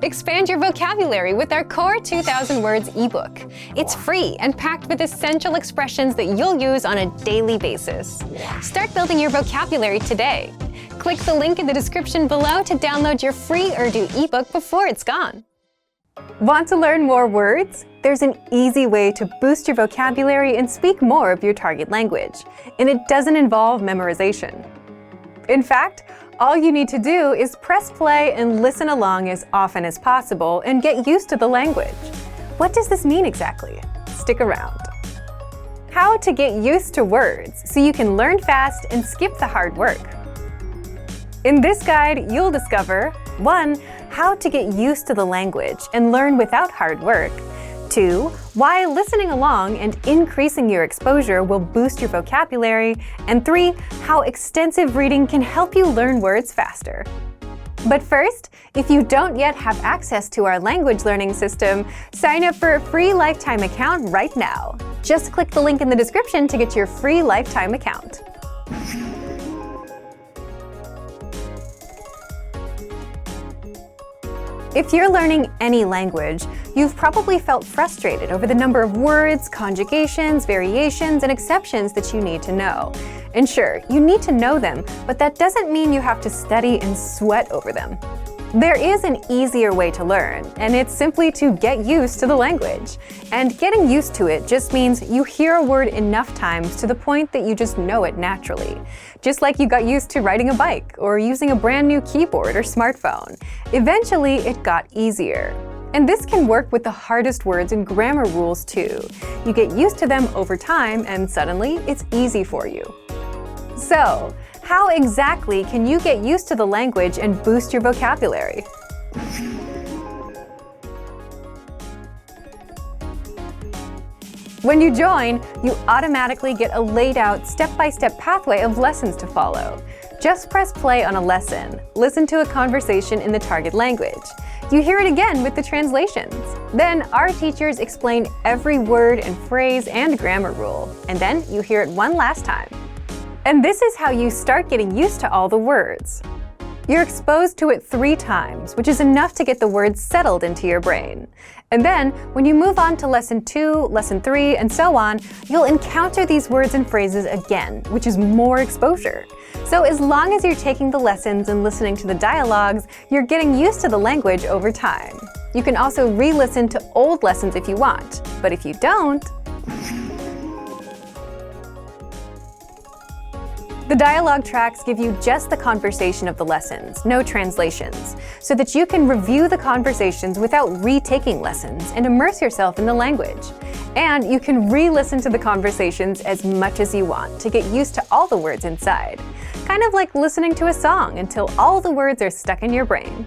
Expand your vocabulary with our Core 2000 Words ebook. It's free and packed with essential expressions that you'll use on a daily basis. Start building your vocabulary today. Click the link in the description below to download your free Urdu ebook before it's gone. Want to learn more words? There's an easy way to boost your vocabulary and speak more of your target language, and it doesn't involve memorization. In fact, all you need to do is press play and listen along as often as possible and get used to the language. What does this mean exactly? Stick around. How to get used to words so you can learn fast and skip the hard work. In this guide, you'll discover 1. How to get used to the language and learn without hard work. 2. Why listening along and increasing your exposure will boost your vocabulary. And 3. How extensive reading can help you learn words faster. But first, if you don't yet have access to our language learning system, sign up for a free lifetime account right now. Just click the link in the description to get your free lifetime account. If you're learning any language, you've probably felt frustrated over the number of words, conjugations, variations, and exceptions that you need to know. And sure, you need to know them, but that doesn't mean you have to study and sweat over them. There is an easier way to learn, and it's simply to get used to the language. And getting used to it just means you hear a word enough times to the point that you just know it naturally. Just like you got used to riding a bike or using a brand new keyboard or smartphone. Eventually, it got easier. And this can work with the hardest words and grammar rules too. You get used to them over time, and suddenly it's easy for you. So, how exactly can you get used to the language and boost your vocabulary? When you join, you automatically get a laid-out step-by-step pathway of lessons to follow. Just press play on a lesson, listen to a conversation in the target language. You hear it again with the translations. Then our teachers explain every word and phrase and grammar rule, and then you hear it one last time. And this is how you start getting used to all the words. You're exposed to it 3 times, which is enough to get the words settled into your brain. And then, when you move on to lesson 2, lesson 3, and so on, you'll encounter these words and phrases again, which is more exposure. So as long as you're taking the lessons and listening to the dialogues, you're getting used to the language over time. You can also re-listen to old lessons if you want, but if you don't, the dialogue tracks give you just the conversation of the lessons, no translations, so that you can review the conversations without retaking lessons and immerse yourself in the language. And you can re-listen to the conversations as much as you want to get used to all the words inside. Kind of like listening to a song until all the words are stuck in your brain.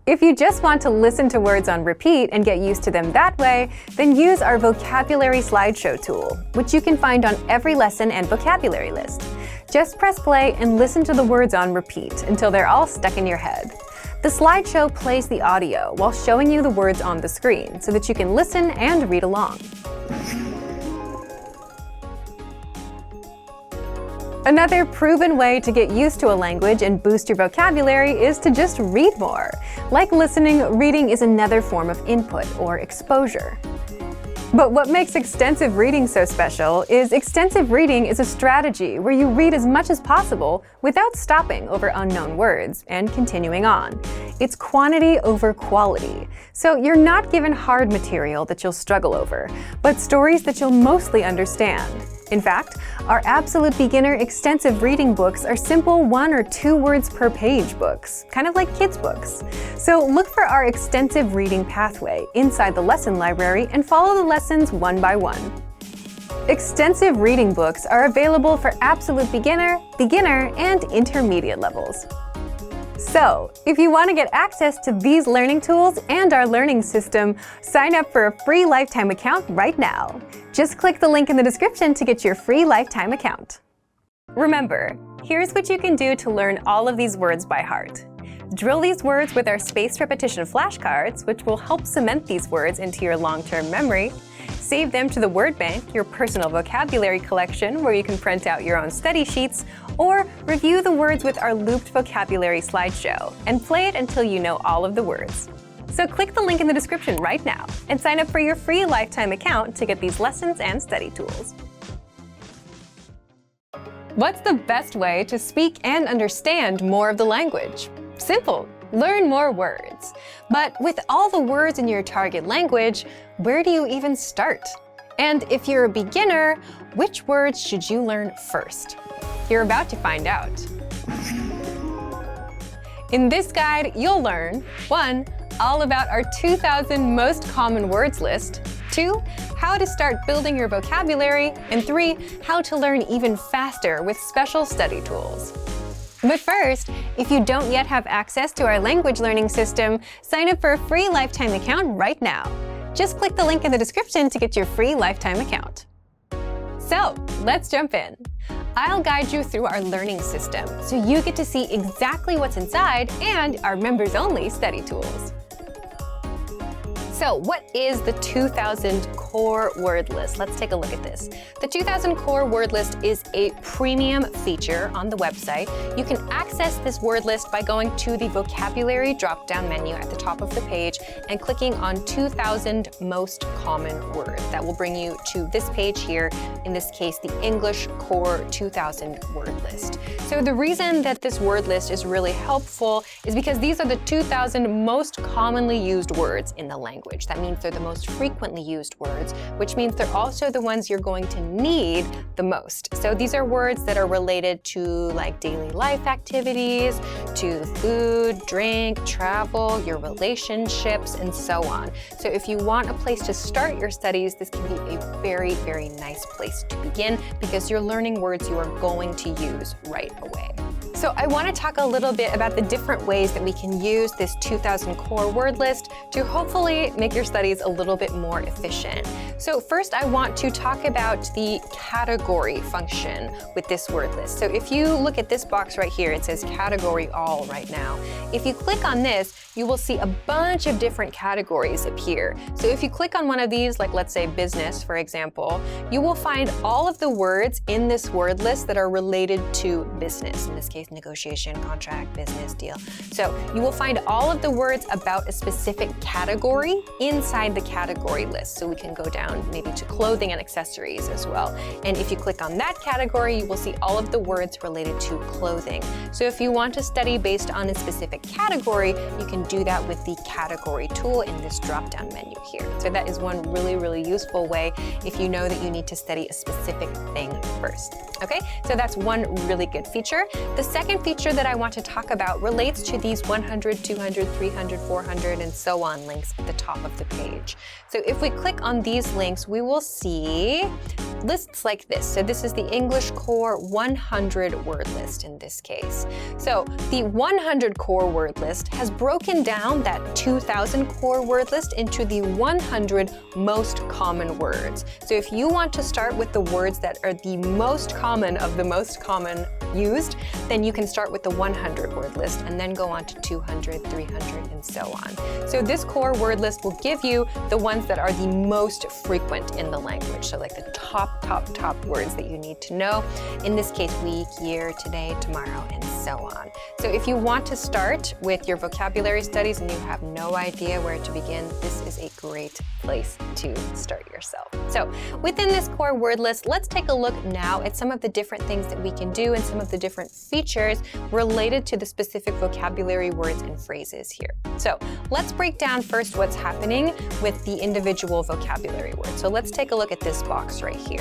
If you just want to listen to words on repeat and get used to them that way, then use our vocabulary slideshow tool, which you can find on every lesson and vocabulary list. Just press play and listen to the words on repeat until they're all stuck in your head. The slideshow plays the audio while showing you the words on the screen so that you can listen and read along. Another proven way to get used to a language and boost your vocabulary is to just read more. Like listening, reading is another form of input or exposure. But what makes extensive reading so special is extensive reading is a strategy where you read as much as possible without stopping over unknown words and continuing on. It's quantity over quality. So you're not given hard material that you'll struggle over, but stories that you'll mostly understand. In fact, our Absolute Beginner extensive reading books are simple 1 or 2 words per page books, kind of like kids' books. So look for our extensive reading pathway inside the lesson library and follow the lessons one by one. Extensive reading books are available for Absolute Beginner, Beginner, and Intermediate levels. So, if you want to get access to these learning tools and our learning system, sign up for a free lifetime account right now. Just click the link in the description to get your free lifetime account. Remember, here's what you can do to learn all of these words by heart. Drill these words with our spaced repetition flashcards, which will help cement these words into your long-term memory. Save them to the word bank, your personal vocabulary collection, where you can print out your own study sheets, or review the words with our looped vocabulary slideshow and play it until you know all of the words. So click the link in the description right now and sign up for your free lifetime account to get these lessons and study tools. What's the best way to speak and understand more of the language? Simple. Learn more words. But with all the words in your target language, where do you even start? And if you're a beginner, which words should you learn first? You're about to find out. In this guide, you'll learn 1. All about our 2,000 most common words list, 2. How to start building your vocabulary, and 3. How to learn even faster with special study tools. But first, if you don't yet have access to our language learning system, sign up for a free lifetime account right now. Just click the link in the description to get your free lifetime account. So, let's jump in. I'll guide you through our learning system so you get to see exactly what's inside and our members-only study tools. So what is the 2,000 core word list? Let's take a look at this. The 2,000 core word list is a premium feature on the website. You can access this word list by going to the vocabulary drop-down menu at the top of the page and clicking on 2,000 most common words. That will bring you to this page here, in this case, the English Core 2,000 word list. So the reason that this word list is really helpful is because these are the 2,000 most commonly used words in the language. That means they're the most frequently used words, which means they're also the ones you're going to need the most. So these are words that are related to like daily life activities, to food, drink, travel, your relationships, and so on. So if you want a place to start your studies, this can be a very, very nice place to begin because you're learning words you are going to use right away. So I want to talk a little bit about the different ways that we can use this 2,000 core word list to hopefully make your studies a little bit more efficient. So first, I want to talk about the category function with this word list. So if you look at this box right here, it says category all right now. If you click on this, you will see a bunch of different categories appear. So if you click on one of these, like let's say business, for example, you will find all of the words in this word list that are related to business. In this case, negotiation, contract, business, deal. So you will find all of the words about a specific category inside the category list. So we can go down maybe to clothing and accessories as well. And if you click on that category, you will see all of the words related to clothing. So if you want to study based on a specific category, you can do that with the category tool in this drop-down menu here. So that is one really, really useful way if you know that you need to study a specific thing first. Okay, so that's one really good feature. The second feature that I want to talk about relates to these 100, 200, 300, 400, and so on links at the top of the page. So if we click on these links, we will see lists like this. So this is the English Core 100 word list in this case. So the 100 core word list has broken down that 2,000 core word list into the 100 most common words. So if you want to start with the words that are the most common of the most common used, then you can start with the 100 word list and then go on to 200, 300, and so on. So this core word list will give you the ones that are the most frequent in the language. So like the top words that you need to know. In this case, week, year, today, tomorrow, and so on. So if you want to start with your vocabulary studies and you have no idea where to begin, this is a great place to start yourself. So within this core word list, let's take a look now at some of the different things that we can do and some of the different features related to the specific vocabulary words and phrases here. So let's break down first what's happening with the individual vocabulary words. So let's take a look at this box right here.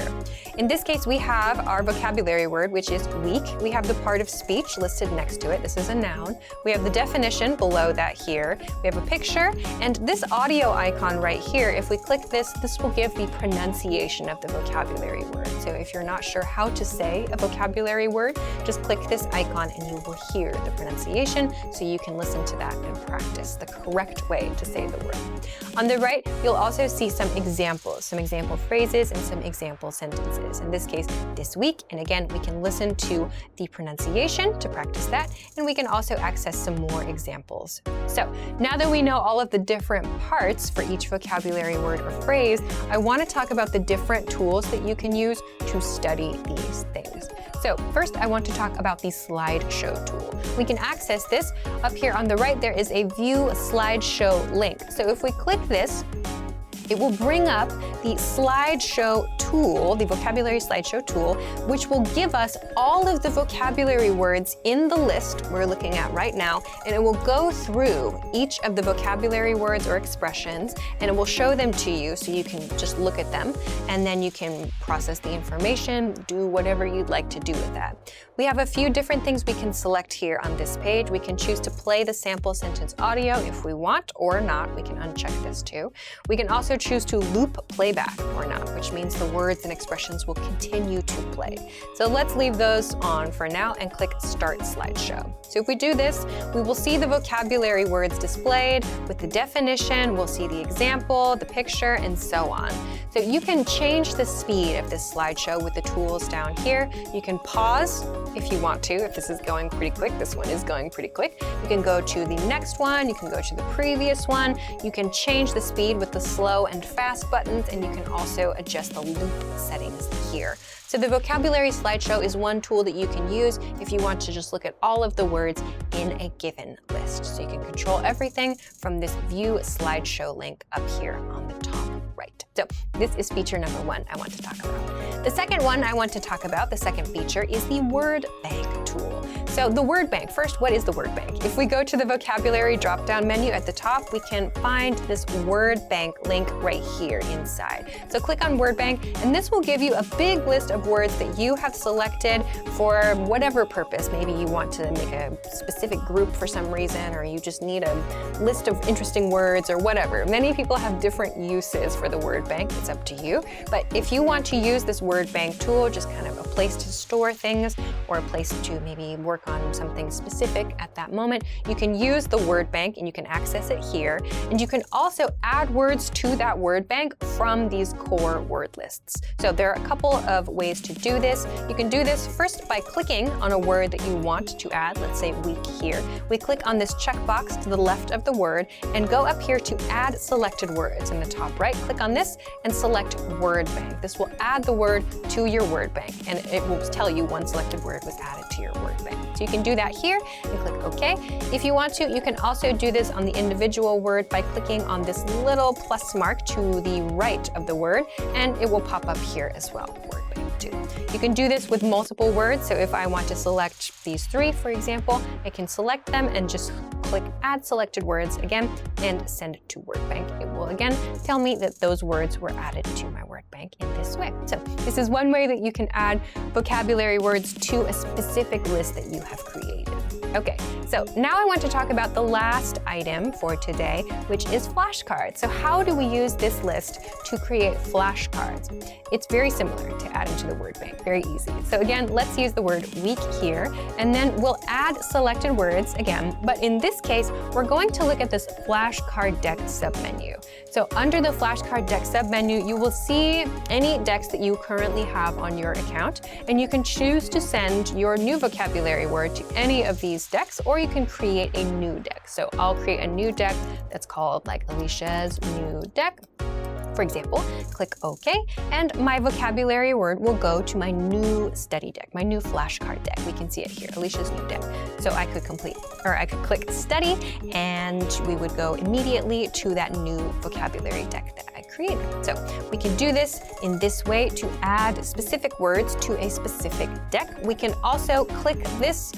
In this case, we have our vocabulary word, which is week. We have the part of speech listed next to it. This is a noun. We have the definition below that here. We have a picture, and this audio icon right here, if we click this, this will give the pronunciation of the vocabulary word. So if you're not sure how to say a vocabulary word, just click this icon and you will hear the pronunciation so you can listen to that and practice the correct way to say the word. On the right, you'll also see some example phrases and some example sample sentences. In this case, this week. And again, we can listen to the pronunciation to practice that, and we can also access some more examples. So now that we know all of the different parts for each vocabulary word or phrase, I want to talk about the different tools that you can use to study these things. So first, I want to talk about the slideshow tool. We can access this. Up here on the right, there is a View Slideshow link. So if we click this, it will bring up the slideshow tool, the vocabulary slideshow tool, which will give us all of the vocabulary words in the list we're looking at right now, and it will go through each of the vocabulary words or expressions, and it will show them to you so you can just look at them, and then you can process the information, do whatever you'd like to do with that. We have a few different things we can select here on this page. We can choose to play the sample sentence audio if we want or not. We can uncheck this too. We can also choose to loop playback or not, which means the words and expressions will continue to play. So let's leave those on for now and click Start Slideshow. So if we do this, we will see the vocabulary words displayed with the definition, we'll see the example, the picture, and so on. So you can change the speed of this slideshow with the tools down here. You can pause if you want to, if this is going pretty quick. This one is going pretty quick. You can go to the next one, you can go to the previous one. You can change the speed with the slow and fast buttons, and you can also adjust the loop settings here. So the vocabulary slideshow is one tool that you can use if you want to just look at all of the words in a given list. So you can control everything from this View Slideshow link up here on the top right. So this is feature number one I want to talk about. The second one I want to talk about, the second feature, is the word bank tool. So the word bank, first, what is the word bank? If we go to the vocabulary drop-down menu at the top, we can find this word bank link right here inside. So click on word bank, and this will give you a big list of words that you have selected for whatever purpose. Maybe you want to make a specific group for some reason, or you just need a list of interesting words or whatever. Many people have different uses for the word bank. It's up to you. But if you want to use this word bank tool, just kind of a place to store things or a place to maybe work on something specific at that moment, you can use the word bank and you can access it here. And you can also add words to that word bank from these core word lists. So there are a couple of ways to do this. You can do this first by clicking on a word that you want to add, let's say week here. We click on this checkbox to the left of the word and go up here to add selected words. In the top right, click on this and select word bank. This will add the word to your word bank, and it will tell you one selected word was added to your word bank. So you can do that here and click OK. If you want to, you can also do this on the individual word by clicking on this little plus mark to the right of the word, and it will pop up here as well, word bank too. You can do this with multiple words. So if I want to select these three, for example, I can select them and just click Add Selected Words again and send it to word bank. It will again tell me that those words were added to my word bank in this way. So this is one way that you can add vocabulary words to a specific list that you have created. Okay, so now I want to talk about the last item for today, which is flashcards. So how do we use this list to create flashcards? It's very similar to adding to the word bank, very easy. So again, let's use the word week here, and then we'll add selected words again. But in this case, we're going to look at this flashcard deck submenu. So under the flashcard deck submenu, you will see any decks that you currently have on your account, and you can choose to send your new vocabulary word to any of these decks, or you can create a new deck. So I'll create a new deck that's called like Alicia's new deck, for example. Click OK, and my vocabulary word will go to my new study deck, my new flashcard deck. We can see it here, Alicia's new deck. So I could click study, and we would go immediately to that new vocabulary deck that I created. So we can do this in this way to add specific words to a specific deck. We can also click this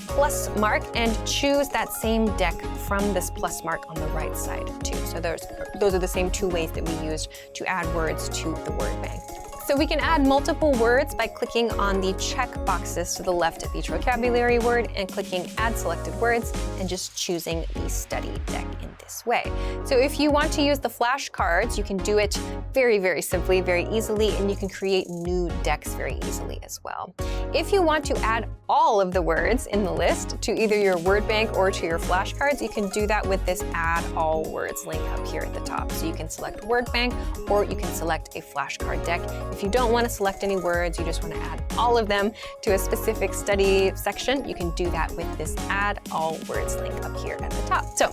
plus mark and choose that same deck from this plus mark on the right side too. So those are the same two ways that we used to add words to the word bank. So we can add multiple words by clicking on the check boxes to the left of each vocabulary word and clicking Add Selected Words and just choosing the study deck in this way. So if you want to use the flashcards, you can do it very, very simply, very easily, and you can create new decks very easily as well. If you want to add all of the words in the list to either your word bank or to your flashcards, you can do that with this Add All Words link up here at the top. So you can select word bank, or you can select a flashcard deck if if you don't want to select any words, you just want to add all of them to a specific study section, you can do that with this Add All Words link up here at the top. So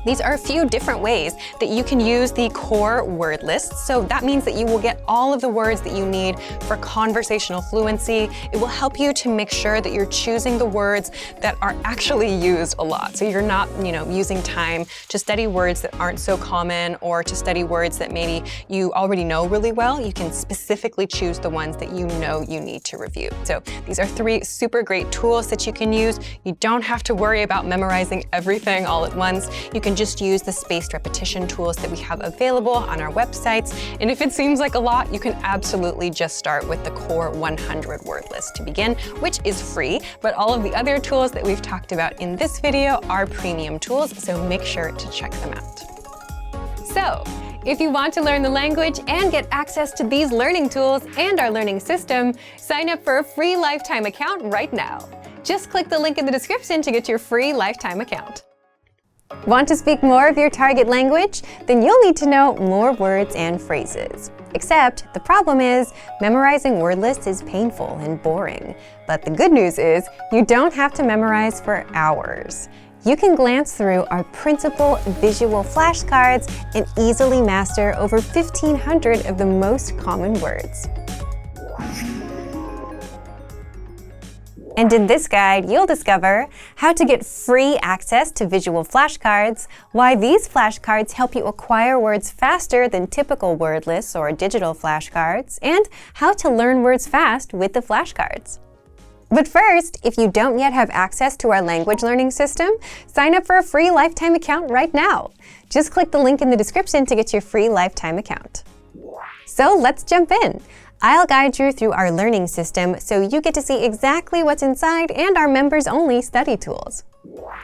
these are a few different ways that you can use the core word list. So that means that you will get all of the words that you need for conversational fluency. It will help you to make sure that you're choosing the words that are actually used a lot. So you're not, using time to study words that aren't so common or to study words that maybe you already know really well. You can specifically choose the ones that you know you need to review. So these are 3 super great tools that you can use. You don't have to worry about memorizing everything all at once. You can just use the spaced repetition tools that we have available on our websites. And if it seems like a lot, you can absolutely just start with the core 100 word list to begin, which is free. But all of the other tools that we've talked about in this video are premium tools, so make sure to check them out. So, if you want to learn the language and get access to these learning tools and our learning system, sign up for a free lifetime account right now. Just click the link in the description to get your free lifetime account. Want to speak more of your target language? Then you'll need to know more words and phrases. Except the problem is, memorizing word lists is painful and boring. But the good news is, you don't have to memorize for hours. You can glance through our printable visual flashcards and easily master over 1,500 of the most common words. And in this guide, you'll discover how to get free access to visual flashcards, why these flashcards help you acquire words faster than typical word lists or digital flashcards, and how to learn words fast with the flashcards. But first, if you don't yet have access to our language learning system, sign up for a free lifetime account right now. Just click the link in the description to get your free lifetime account. So let's jump in. I'll guide you through our learning system so you get to see exactly what's inside and our members-only study tools.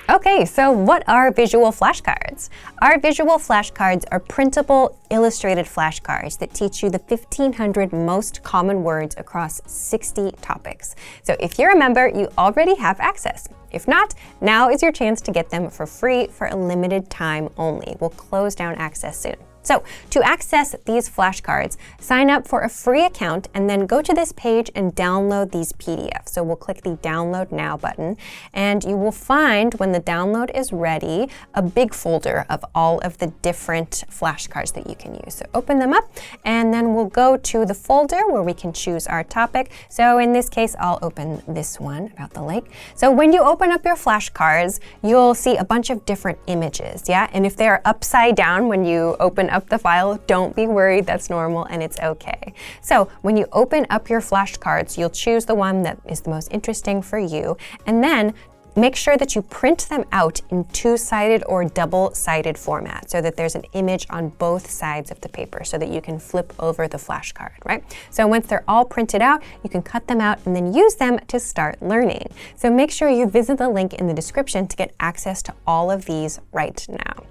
Okay, so what are visual flashcards? Our visual flashcards are printable, illustrated flashcards that teach you the 1,500 most common words across 60 topics. So if you're a member, you already have access. If not, now is your chance to get them for free for a limited time only. We'll close down access soon. So to access these flashcards, sign up for a free account and then go to this page and download these PDFs. So we'll click the Download Now button, and you will find when the download is ready, a big folder of all of the different flashcards that you can use. So open them up, and then we'll go to the folder where we can choose our topic. So in this case, I'll open this one about the lake. So when you open up your flashcards, you'll see a bunch of different images, yeah? And if they're upside down when you open up the file, don't be worried, that's normal and it's okay. So when you open up your flashcards, you'll choose the one that is the most interesting for you, and then make sure that you print them out in 2-sided or double-sided format so that there's an image on both sides of the paper so that you can flip over the flashcard, right? So once they're all printed out, you can cut them out and then use them to start learning. So make sure you visit the link in the description to get access to all of these right now.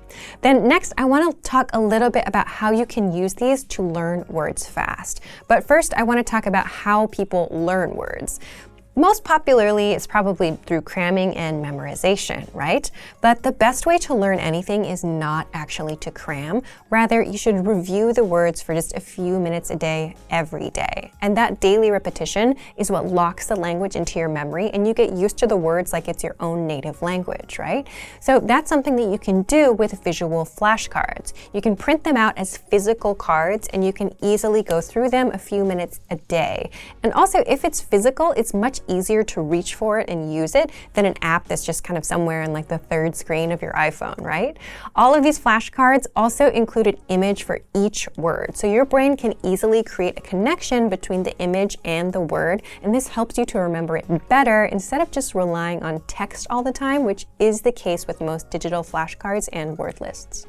Then next, I want to talk a little bit about how you can use these to learn words fast. But first, I want to talk about how people learn words. Most popularly, it's probably through cramming and memorization, right? But the best way to learn anything is not actually to cram. Rather, you should review the words for just a few minutes a day, every day. And that daily repetition is what locks the language into your memory, and you get used to the words like it's your own native language, right? So that's something that you can do with visual flashcards. You can print them out as physical cards, and you can easily go through them a few minutes a day. And also, if it's physical, it's much easier to reach for it and use it than an app that's just kind of somewhere in like the third screen of your iPhone, right? All of these flashcards also include an image for each word, so your brain can easily create a connection between the image and the word, and this helps you to remember it better instead of just relying on text all the time, which is the case with most digital flashcards and word lists.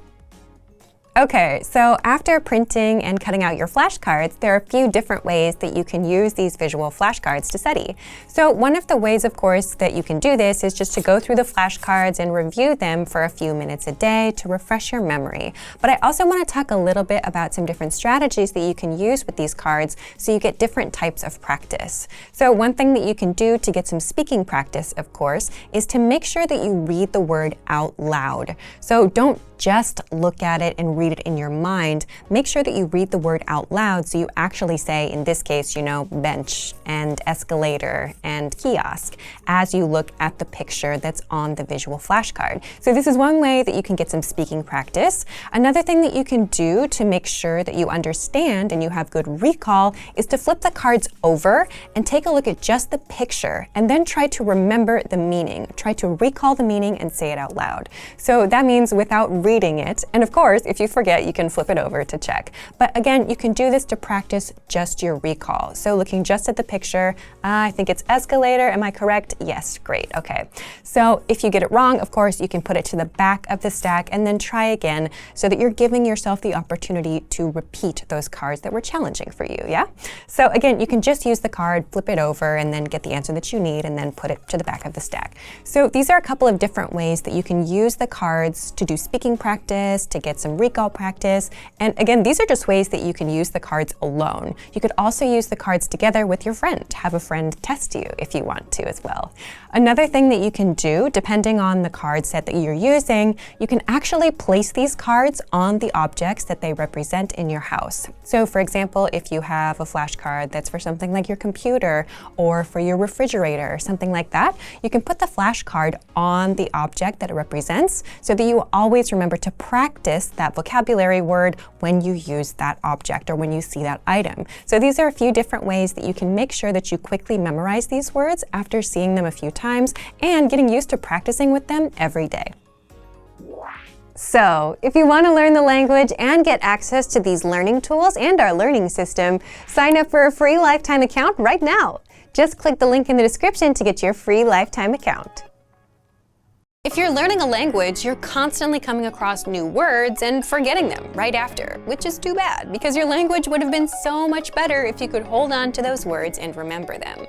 Okay, so after printing and cutting out your flashcards, there are a few different ways that you can use these visual flashcards to study. So one of the ways, of course, that you can do this is just to go through the flashcards and review them for a few minutes a day to refresh your memory. But I also want to talk a little bit about some different strategies that you can use with these cards so you get different types of practice. So one thing that you can do to get some speaking practice, of course, is to make sure that you read the word out loud. So don't just look at it and read read it in your mind, make sure that you read the word out loud so you actually say, in this case, bench and escalator and kiosk as you look at the picture that's on the visual flashcard. So this is one way that you can get some speaking practice. Another thing that you can do to make sure that you understand and you have good recall is to flip the cards over and take a look at just the picture and then try to remember the meaning. Try to recall the meaning and say it out loud. So that means without reading it, and of course, if you forget, you can flip it over to check. But again, you can do this to practice just your recall. So looking just at the picture, I think it's escalator, am I correct? Yes, great, okay. So if you get it wrong, of course, you can put it to the back of the stack and then try again so that you're giving yourself the opportunity to repeat those cards that were challenging for you, yeah? So again, you can just use the card, flip it over, and then get the answer that you need and then put it to the back of the stack. So these are a couple of different ways that you can use the cards to do speaking practice, to get some recall practice. And again, these are just ways that you can use the cards alone. You could also use the cards together with your friend. Have a friend test you if you want to as well. Another thing that you can do, depending on the card set that you're using, you can actually place these cards on the objects that they represent in your house. So for example, if you have a flashcard that's for something like your computer or for your refrigerator or something like that, you can put the flashcard on the object that it represents so that you will always remember to practice that vocabulary word when you use that object or when you see that item. So these are a few different ways that you can make sure that you quickly memorize these words after seeing them a few times and getting used to practicing with them every day. So, if you want to learn the language and get access to these learning tools and our learning system, sign up for a free lifetime account right now. Just click the link in the description to get your free lifetime account. If you're learning a language, you're constantly coming across new words and forgetting them right after, which is too bad because your language would have been so much better if you could hold on to those words and remember them.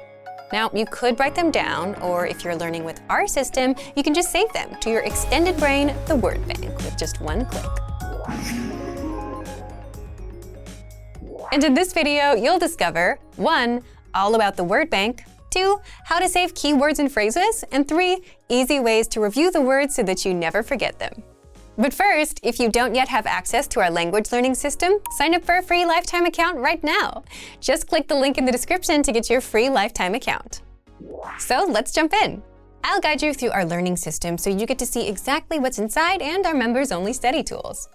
Now, you could write them down, or if you're learning with our system, you can just save them to your extended brain, the word bank, with just one click. And in this video, you'll discover 1. All about the word bank, 2. How to save keywords and phrases, and 3. Easy ways to review the words so that you never forget them. But first, if you don't yet have access to our language learning system, sign up for a free lifetime account right now. Just click the link in the description to get your free lifetime account. So let's jump in. I'll guide you through our learning system so you get to see exactly what's inside and our members-only study tools.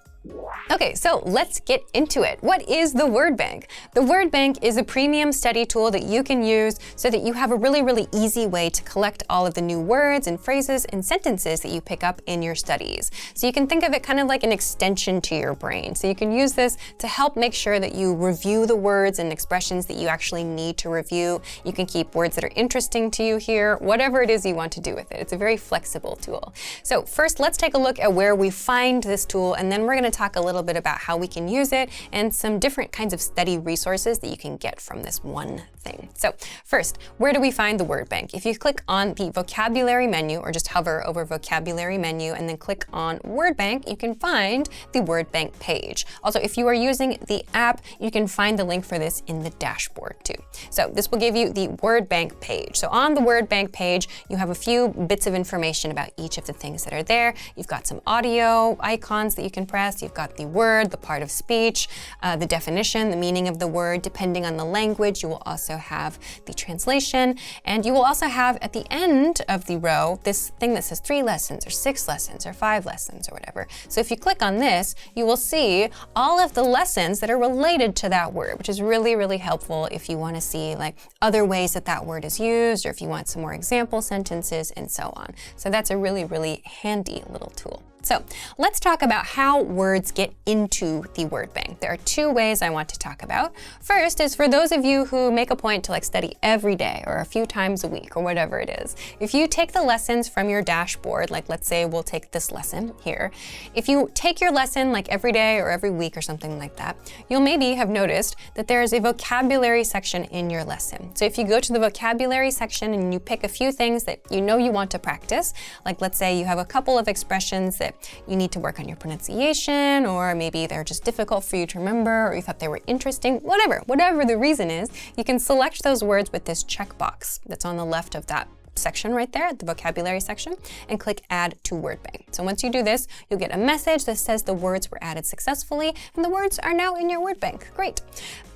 Okay, so let's get into it. What is the word bank? The word bank is a premium study tool that you can use so that you have a really easy way to collect all of the new words and phrases and sentences that you pick up in your studies. So you can think of it kind of like an extension to your brain. So you can use this to help make sure that you review the words and expressions that you actually need to review. You can keep words that are interesting to you here, whatever it is you want to do with it. It's a very flexible tool. So first, let's take a look at where we find this tool, and then we're going to talk a little bit about how we can use it and some different kinds of study resources that you can get from this one thing. So first, where do we find the word bank? If you click on the vocabulary menu or just hover over vocabulary menu and then click on word bank, you can find the word bank page. Also, if you are using the app, you can find the link for this in the dashboard too. So this will give you the word bank page. So on the word bank page, you have a few bits of information about each of the things that are there. You've got some audio icons that you can press. You've got the word, the part of speech, the definition, the meaning of the word. Depending on the language, you will also have the translation, and you will also have at the end of the row this thing that says 3 lessons or 6 lessons or 5 lessons or whatever. So if you click on this, you will see all of the lessons that are related to that word, which is really helpful if you want to see like other ways that that word is used, or if you want some more example sentences and so on. So that's a really handy little tool. So let's talk about how words get into the word bank. There are 2 ways I want to talk about. First is for those of you who make a point to study every day or a few times a week or whatever it is. If you take the lessons from your dashboard, like let's say we'll take this lesson here. If you take your lesson every day or every week or something like that, you'll maybe have noticed that there is a vocabulary section in your lesson. So if you go to the vocabulary section and you pick a few things that you know you want to practice, like let's say you have a couple of expressions that you need to work on your pronunciation, or maybe they're just difficult for you to remember, or you thought they were interesting, whatever the reason is, you can select those words with this checkbox that's on the left of that section right there, the vocabulary section, and click Add to Word Bank. So once you do this, you'll get a message that says the words were added successfully, and the words are now in your Word Bank. Great.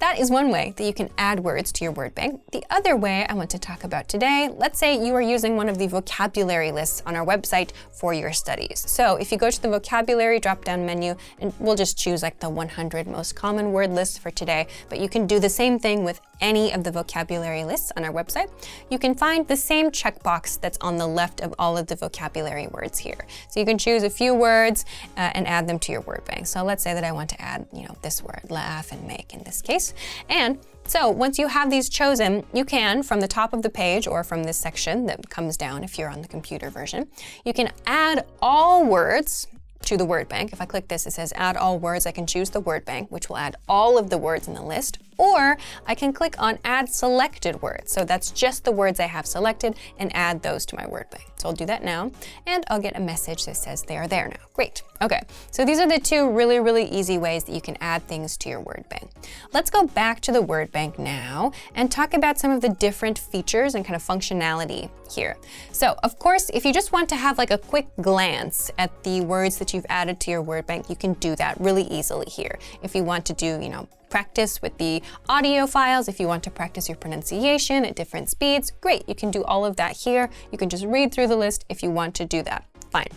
That is one way that you can add words to your Word Bank. The other way I want to talk about today, let's say you are using one of the vocabulary lists on our website for your studies. So if you go to the vocabulary drop-down menu, and we'll just choose like the 100 most common word lists for today, but you can do the same thing with any of the vocabulary lists on our website. You can find the same checkbox that's on the left of all of the vocabulary words here. So you can choose a few words and add them to your word bank. So let's say that I want to add, this word, laugh and make in this case. And so once you have these chosen, you can, from the top of the page or from this section that comes down if you're on the computer version, you can add all words to the word bank. If I click this, it says add all words. I can choose the word bank, which will add all of the words in the list, or I can click on add selected words. So that's just the words I have selected and add those to my word bank. So I'll do that now, and I'll get a message that says they are there now. Great. Okay, so these are the two really, really easy ways that you can add things to your word bank. Let's go back to the word bank now and talk about some of the different features and kind of functionality here. So of course, if you just want to have like a quick glance at the words that you've added to your word bank, you can do that really easily here. If you want to do, practice with the audio files, if you want to practice your pronunciation at different speeds, great, you can do all of that here. You can just read through the list if you want to do that, fine.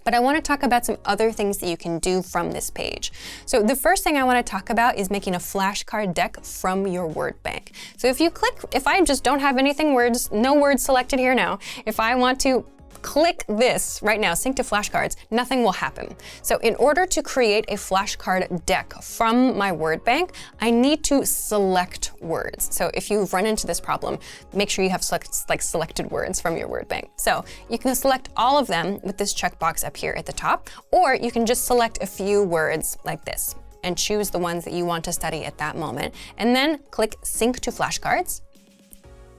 But I want to talk about some other things that you can do from this page. So the first thing I want to talk about is making a flashcard deck from your word bank. So if I just don't have no words selected here now, if I want to click this right now, sync to flashcards, nothing will happen. So in order to create a flashcard deck from my word bank, I need to select words. So if you've run into this problem, make sure you have selected words from your word bank. So you can select all of them with this checkbox up here at the top, or you can just select a few words like this and choose the ones that you want to study at that moment, and then click sync to flashcards.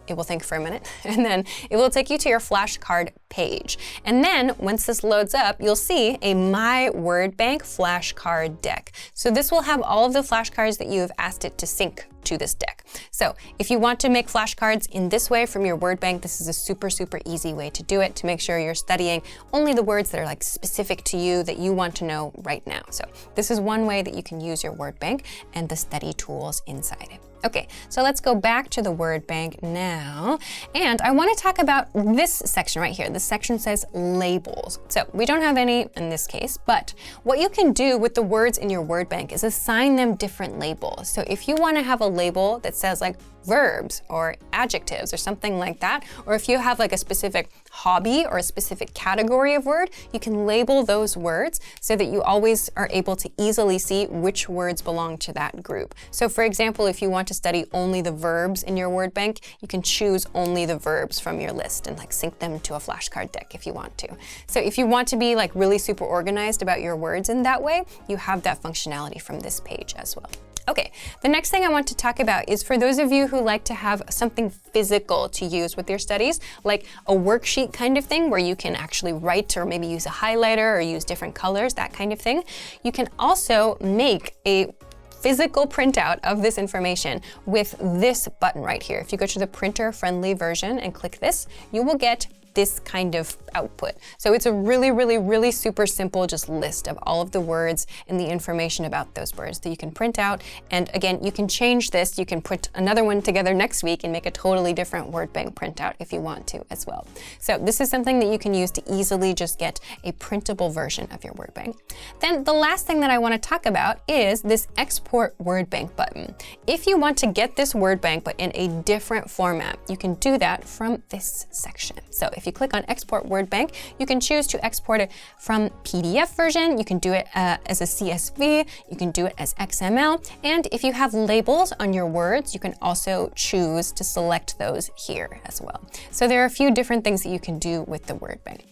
It will think for a minute, and then it will take you to your flashcard page. And then once this loads up, you'll see a My Word Bank flashcard deck. So this will have all of the flashcards that you have asked it to sync to this deck. So if you want to make flashcards in this way from your word bank, this is a super, super easy way to do it to make sure you're studying only the words that are like specific to you that you want to know right now. So this is one way that you can use your word bank and the study tools inside it. Okay, so let's go back to the word bank now. And I want to talk about this section right here. This section says labels. So we don't have any in this case, but what you can do with the words in your word bank is assign them different labels. So if you want to have a label that says like verbs or adjectives or something like that, or if you have like a specific hobby or a specific category of word, you can label those words so that you always are able to easily see which words belong to that group. So for example, if you want to study only the verbs in your word bank, you can choose only the verbs from your list and like sync them to a flashcard deck if you want to. So if you want to be like really super organized about your words in that way, you have that functionality from this page as well. Okay, the next thing I want to talk about is for those of you who like to have something physical to use with your studies, like a worksheet kind of thing where you can actually write or maybe use a highlighter or use different colors, that kind of thing. You can also make a physical printout of this information with this button right here. If you go to the printer-friendly version and click this, you will get this kind of output. So it's a really, really, really super simple just list of all of the words and the information about those words that you can print out. And again, you can change this. You can put another one together next week and make a totally different word bank printout if you want to as well. So this is something that you can use to easily just get a printable version of your word bank. Then the last thing that I want to talk about is this export word bank button. If you want to get this word bank but in a different format, you can do that from this section. So if you click on Export Word Bank, you can choose to export it from PDF version. You can do it as a CSV. You can do it as XML. And if you have labels on your words, you can also choose to select those here as well. So there are a few different things that you can do with the word bank.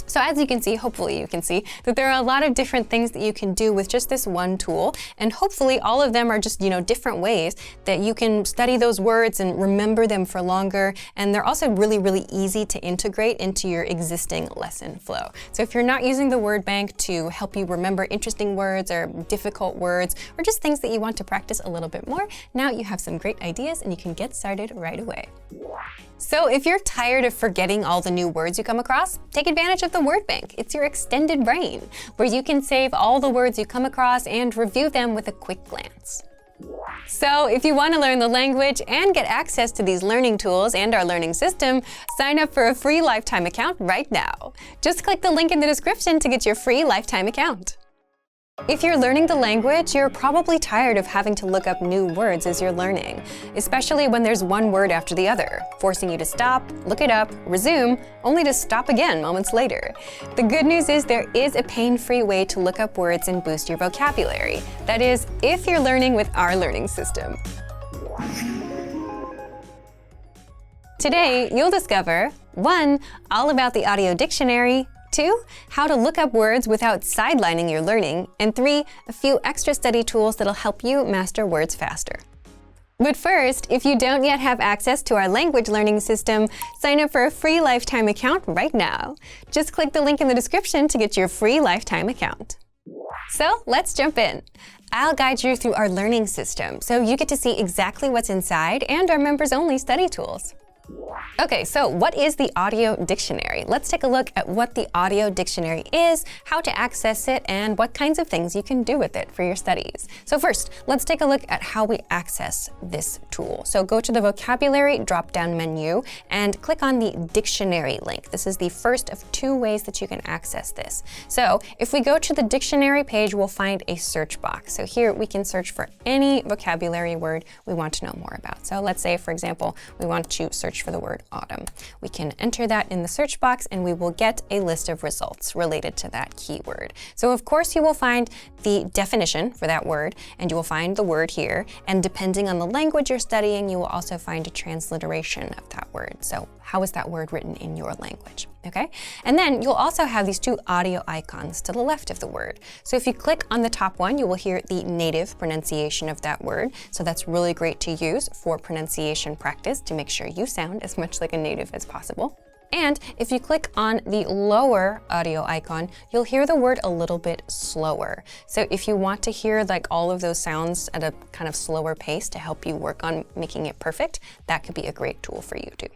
So as you can see, hopefully you can see that there are a lot of different things that you can do with just this one tool. And hopefully all of them are just, different ways that you can study those words and remember them for longer. And they're also really, really easy to integrate into your existing lesson flow. So if you're not using the word bank to help you remember interesting words or difficult words, or just things that you want to practice a little bit more, now you have some great ideas and you can get started right away. So if you're tired of forgetting all the new words you come across, take advantage of the word bank. It's your extended brain, where you can save all the words you come across and review them with a quick glance. So if you want to learn the language and get access to these learning tools and our learning system, sign up for a free lifetime account right now. Just click the link in the description to get your free lifetime account. If you're learning the language, you're probably tired of having to look up new words as you're learning, especially when there's one word after the other, forcing you to stop, look it up, resume, only to stop again moments later. The good news is there is a pain-free way to look up words and boost your vocabulary. That is, if you're learning with our learning system. Today, you'll discover 1. All about the audio dictionary, 2. How to look up words without sidelining your learning, and 3. A few extra study tools that'll help you master words faster. But first, if you don't yet have access to our language learning system, sign up for a free lifetime account right now. Just click the link in the description to get your free lifetime account. So let's jump in. I'll guide you through our learning system so you get to see exactly what's inside and our members-only study tools. Okay, so what is the audio dictionary? Let's take a look at what the audio dictionary is, how to access it, and what kinds of things you can do with it for your studies. So first, let's take a look at how we access this tool. So go to the vocabulary drop-down menu and click on the dictionary link. This is the first of 2 ways that you can access this. So if we go to the dictionary page, we'll find a search box. So here we can search for any vocabulary word we want to know more about. So let's say, for example, we want to search for the word autumn. We can enter that in the search box and we will get a list of results related to that keyword. So of course you will find the definition for that word and you will find the word here, and depending on the language you're studying, you will also find a transliteration of that word. So how is that word written in your language? Okay, and then you'll also have these 2 audio icons to the left of the word. So if you click on the top one, you will hear the native pronunciation of that word. So that's really great to use for pronunciation practice to make sure you sound as much like a native as possible. And if you click on the lower audio icon, you'll hear the word a little bit slower. So if you want to hear like all of those sounds at a kind of slower pace to help you work on making it perfect, that could be a great tool for you too.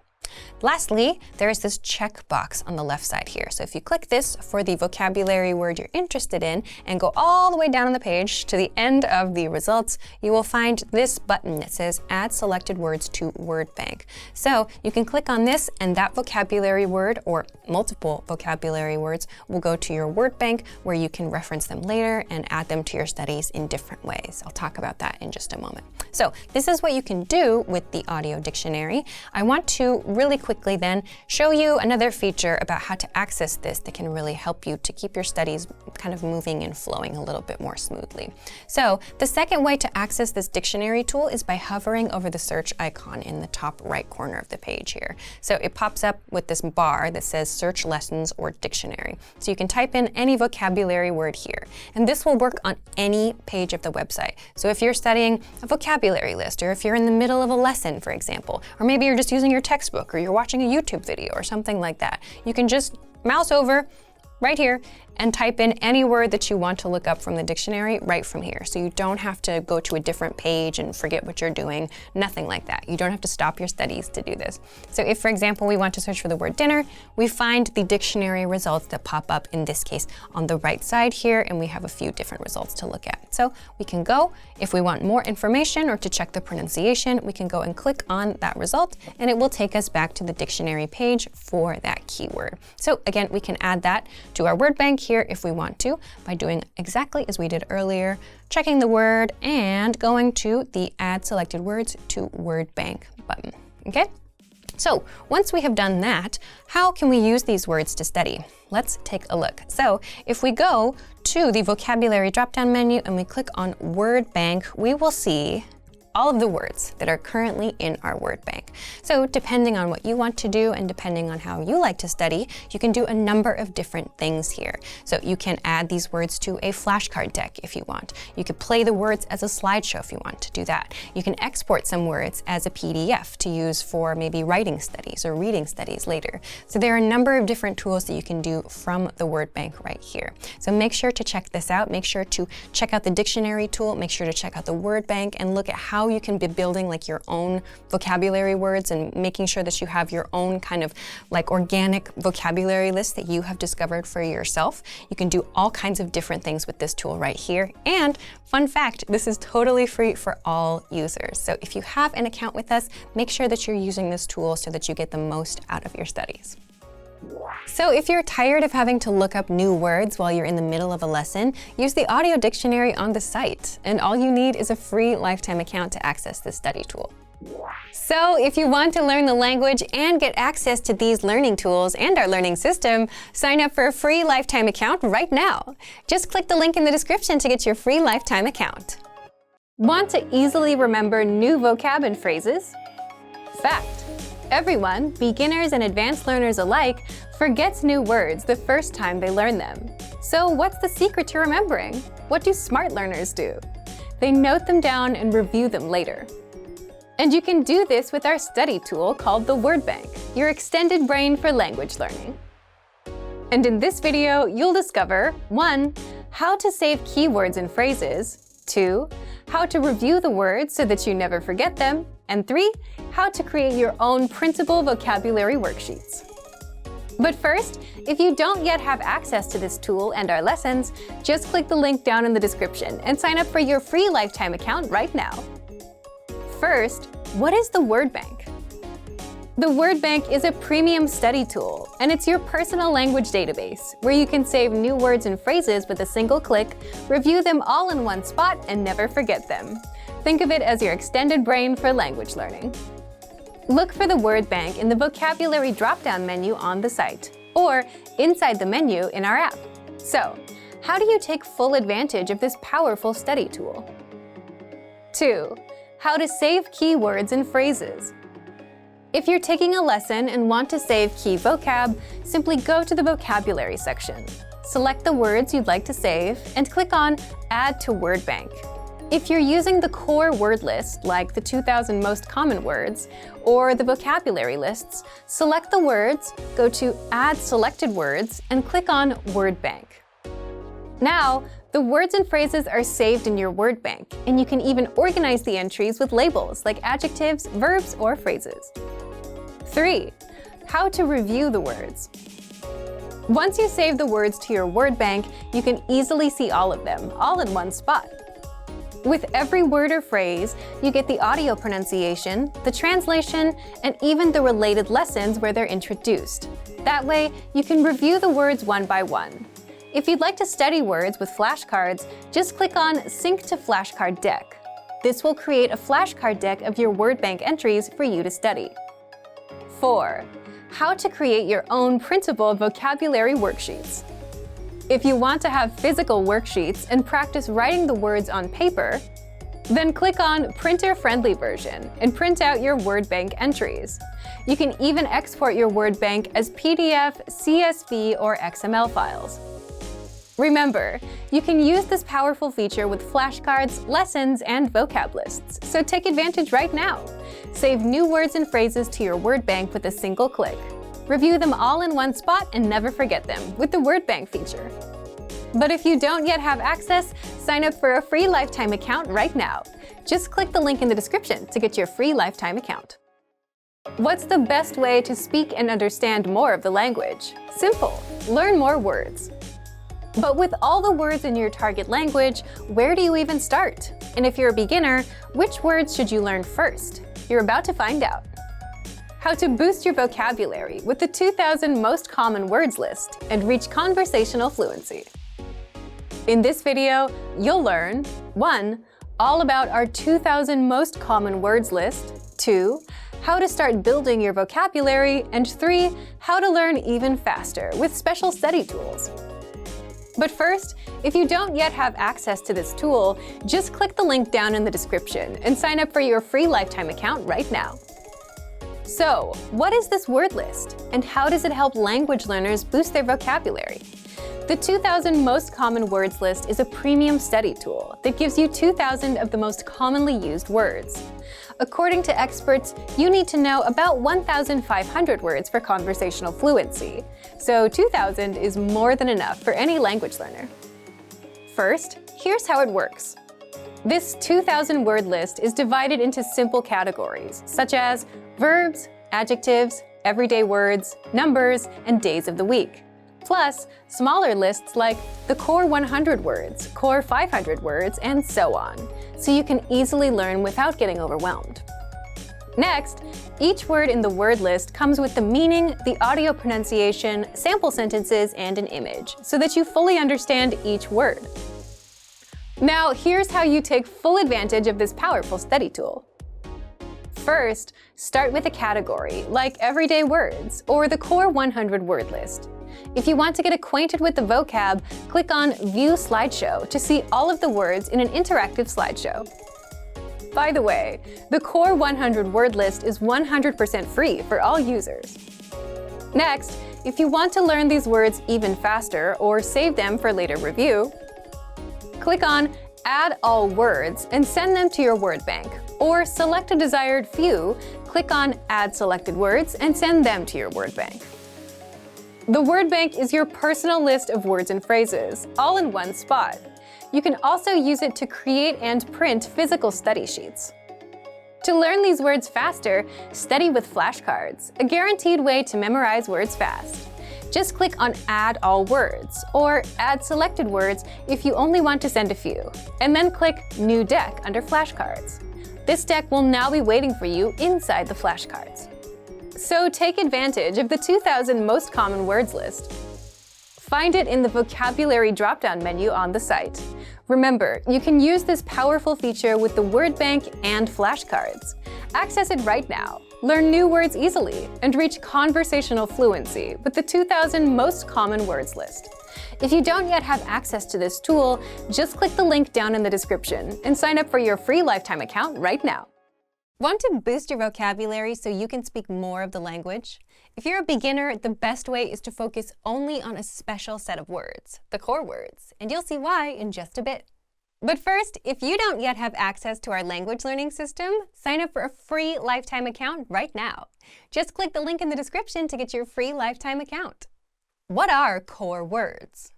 Lastly, there is this checkbox on the left side here. So if you click this for the vocabulary word you're interested in and go all the way down on the page to the end of the results, you will find this button that says Add Selected Words to Word Bank. So you can click on this and that vocabulary word or multiple vocabulary words will go to your word bank where you can reference them later and add them to your studies in different ways. I'll talk about that in just a moment. So this is what you can do with the audio dictionary. I want to really quickly then show you another feature about how to access this that can really help you to keep your studies kind of moving and flowing a little bit more smoothly. So the second way to access this dictionary tool is by hovering over the search icon in the top right corner of the page here. So it pops up with this bar that says search lessons or dictionary. So you can type in any vocabulary word here, and this will work on any page of the website. So if you're studying a vocabulary list, or if you're in the middle of a lesson, for example, or maybe you're just using your textbook, or you're watching a YouTube video or something like that, you can just mouse over right here and type in any word that you want to look up from the dictionary right from here. So you don't have to go to a different page and forget what you're doing, nothing like that. You don't have to stop your studies to do this. So if, for example, we want to search for the word dinner, we find the dictionary results that pop up, in this case, on the right side here, and we have a few different results to look at. So we can go, if we want more information or to check the pronunciation, we can go and click on that result, and it will take us back to the dictionary page for that keyword. So again, we can add that to our word bank here if we want to by doing exactly as we did earlier, checking the word and going to the Add Selected Words to Word Bank button. Okay? So once we have done that, how can we use these words to study? Let's take a look. So if we go to the vocabulary drop-down menu and we click on Word Bank, we will see all of the words that are currently in our word bank. So depending on what you want to do and depending on how you like to study, you can do a number of different things here. So you can add these words to a flashcard deck if you want. You could play the words as a slideshow if you want to do that. You can export some words as a PDF to use for maybe writing studies or reading studies later. So there are a number of different tools that you can do from the word bank right here. So make sure to check this out. Make sure to check out the dictionary tool. Make sure to check out the word bank and look at how how you can be building like your own vocabulary words and making sure that you have your own kind of like organic vocabulary list that you have discovered for yourself. You can do all kinds of different things with this tool right here. And fun fact, this is totally free for all users. So if you have an account with us, make sure that you're using this tool so that you get the most out of your studies. So if you're tired of having to look up new words while you're in the middle of a lesson, use the audio dictionary on the site. And all you need is a free lifetime account to access this study tool. So if you want to learn the language and get access to these learning tools and our learning system, sign up for a free lifetime account right now. Just click the link in the description to get your free lifetime account. Want to easily remember new vocab and phrases? Fact: everyone, beginners and advanced learners alike, forgets new words the first time they learn them. So what's the secret to remembering? What do smart learners do? They note them down and review them later. And you can do this with our study tool called the Word Bank, your extended brain for language learning. And in this video, you'll discover 1. How to save keywords and phrases, 2. How to review the words so that you never forget them, and 3. How to create your own printable vocabulary worksheets. But first, if you don't yet have access to this tool and our lessons, just click the link down in the description and sign up for your free lifetime account right now. First, what is the Word Bank? The Word Bank is a premium study tool, and it's your personal language database where you can save new words and phrases with a single click, review them all in one spot, and never forget them. Think of it as your extended brain for language learning. Look for the Word Bank in the vocabulary drop-down menu on the site, or inside the menu in our app. So, how do you take full advantage of this powerful study tool? 2. How to save keywords and phrases. If you're taking a lesson and want to save key vocab, simply go to the vocabulary section. Select the words you'd like to save and click on Add to Word Bank. If you're using the core word list, like the 2,000 most common words, or the vocabulary lists, select the words, go to Add Selected Words, and click on Word Bank. Now, the words and phrases are saved in your Word Bank, and you can even organize the entries with labels like adjectives, verbs, or phrases. 3. How to review the words. Once you save the words to your Word Bank, you can easily see all of them, all in one spot. With every word or phrase, you get the audio pronunciation, the translation, and even the related lessons where they're introduced. That way, you can review the words one by one. If you'd like to study words with flashcards, just click on Sync to Flashcard Deck. This will create a flashcard deck of your Word Bank entries for you to study. 4. How to create your own printable vocabulary worksheets. If you want to have physical worksheets and practice writing the words on paper, then click on Printer-Friendly Version and print out your Word Bank entries. You can even export your Word Bank as PDF, CSV, or XML files. Remember, you can use this powerful feature with flashcards, lessons, and vocab lists, so take advantage right now. Save new words and phrases to your Word Bank with a single click. Review them all in one spot and never forget them with the Word Bank feature. But if you don't yet have access, sign up for a free lifetime account right now. Just click the link in the description to get your free lifetime account. What's the best way to speak and understand more of the language? Simple. Learn more words. But with all the words in your target language, where do you even start? And if you're a beginner, which words should you learn first? You're about to find out. How to boost your vocabulary with the 2,000 most common words list and reach conversational fluency. In this video, you'll learn 1. All about our 2,000 most common words list, 2. How to start building your vocabulary, and 3. How to learn even faster with special study tools. But first, if you don't yet have access to this tool, just click the link down in the description and sign up for your free lifetime account right now. So, what is this word list, and how does it help language learners boost their vocabulary? The 2,000 most common words list is a premium study tool that gives you 2,000 of the most commonly used words. According to experts, you need to know about 1,500 words for conversational fluency, so 2,000 is more than enough for any language learner. First, here's how it works. This 2,000-word list is divided into simple categories, such as verbs, adjectives, everyday words, numbers, and days of the week. Plus, smaller lists like the core 100 words, core 500 words, and so on, so you can easily learn without getting overwhelmed. Next, each word in the word list comes with the meaning, the audio pronunciation, sample sentences, and an image, so that you fully understand each word. Now, here's how you take full advantage of this powerful study tool. First, start with a category, like everyday words, or the core 100 word list. If you want to get acquainted with the vocab, click on View Slideshow to see all of the words in an interactive slideshow. By the way, the core 100 word list is 100% free for all users. Next, if you want to learn these words even faster or save them for later review, click on Add All Words and send them to your word bank, or select a desired few, click on Add Selected Words and send them to your word bank. The word bank is your personal list of words and phrases, all in one spot. You can also use it to create and print physical study sheets. To learn these words faster, study with flashcards, a guaranteed way to memorize words fast. Just click on Add All Words, or Add Selected Words if you only want to send a few, and then click New Deck under Flashcards. This deck will now be waiting for you inside the flashcards. So take advantage of the 2,000 most common words list. Find it in the vocabulary drop-down menu on the site. Remember, you can use this powerful feature with the word bank and flashcards. Access it right now. Learn new words easily and reach conversational fluency with the 2,000 most common words list. If you don't yet have access to this tool, just click the link down in the description and sign up for your free lifetime account right now. Want to boost your vocabulary so you can speak more of the language? If you're a beginner, the best way is to focus only on a special set of words, the core words, and you'll see why in just a bit. But first, if you don't yet have access to our language learning system, sign up for a free lifetime account right now. Just click the link in the description to get your free lifetime account. What are core words?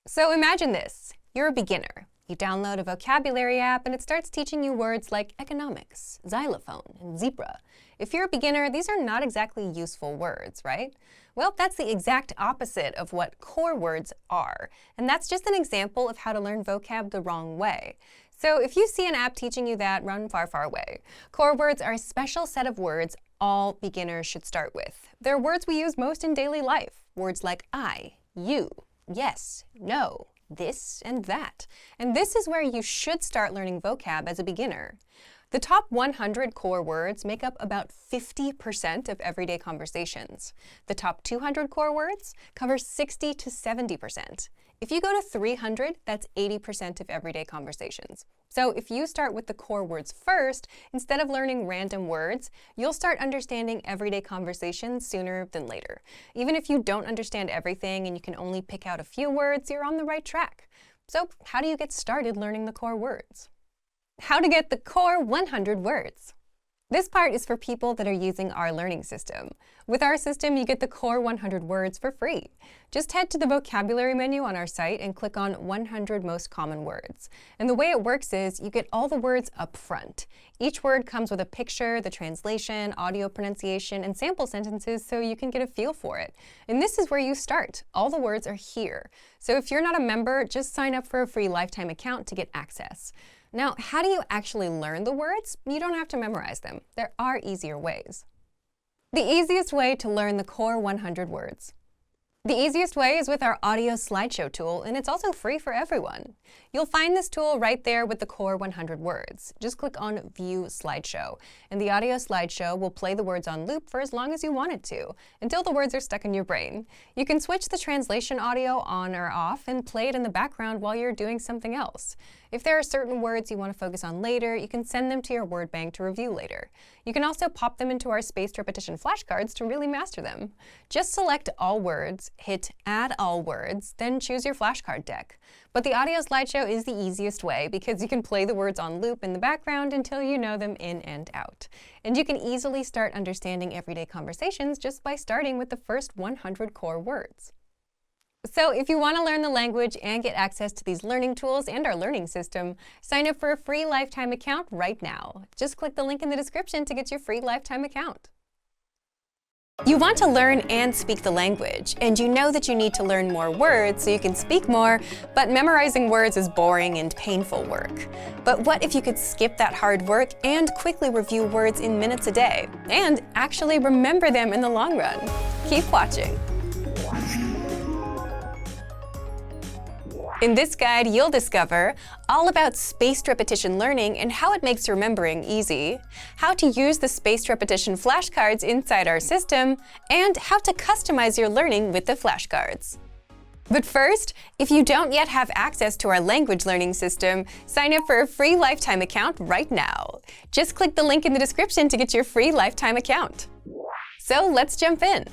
So imagine this. You're a beginner. You download a vocabulary app and it starts teaching you words like economics, xylophone, and zebra. If you're a beginner, these are not exactly useful words, right? Well, that's the exact opposite of what core words are. And that's just an example of how to learn vocab the wrong way. So if you see an app teaching you that, run far, far away. Core words are a special set of words all beginners should start with. They're words we use most in daily life. Words like I, you, yes, no, this, and that. And this is where you should start learning vocab as a beginner. The top 100 core words make up about 50% of everyday conversations. The top 200 core words cover 60 to 70%. If you go to 300, that's 80% of everyday conversations. So if you start with the core words first, instead of learning random words, you'll start understanding everyday conversations sooner than later. Even if you don't understand everything and you can only pick out a few words, you're on the right track. So how do you get started learning the core words? How to get the core 100 words. This part is for people that are using our learning system. With our system, you get the core 100 words for free. Just head to the vocabulary menu on our site and click on 100 most common words. And the way it works is you get all the words up front. Each word comes with a picture, the translation, audio pronunciation, and sample sentences so you can get a feel for it. And this is where you start. All the words are here. So if you're not a member, just sign up for a free lifetime account to get access. Now, how do you actually learn the words? You don't have to memorize them. There are easier ways. The easiest way to learn the core 100 words. The easiest way is with our audio slideshow tool, and it's also free for everyone. You'll find this tool right there with the core 100 words. Just click on View Slideshow, and the audio slideshow will play the words on loop for as long as you want it to, until the words are stuck in your brain. You can switch the translation audio on or off and play it in the background while you're doing something else. If there are certain words you want to focus on later, you can send them to your word bank to review later. You can also pop them into our spaced repetition flashcards to really master them. Just select all words, hit Add All Words, then choose your flashcard deck. But the audio slideshow is the easiest way because you can play the words on loop in the background until you know them in and out. And you can easily start understanding everyday conversations just by starting with the first 100 core words. So if you want to learn the language and get access to these learning tools and our learning system, sign up for a free lifetime account right now. Just click the link in the description to get your free lifetime account. You want to learn and speak the language, and you know that you need to learn more words so you can speak more, but memorizing words is boring and painful work. But what if you could skip that hard work and quickly review words in minutes a day, and actually remember them in the long run? Keep watching. In this guide, you'll discover all about spaced repetition learning and how it makes remembering easy, how to use the spaced repetition flashcards inside our system, and how to customize your learning with the flashcards. But first, if you don't yet have access to our language learning system, sign up for a free lifetime account right now. Just click the link in the description to get your free lifetime account. So let's jump in.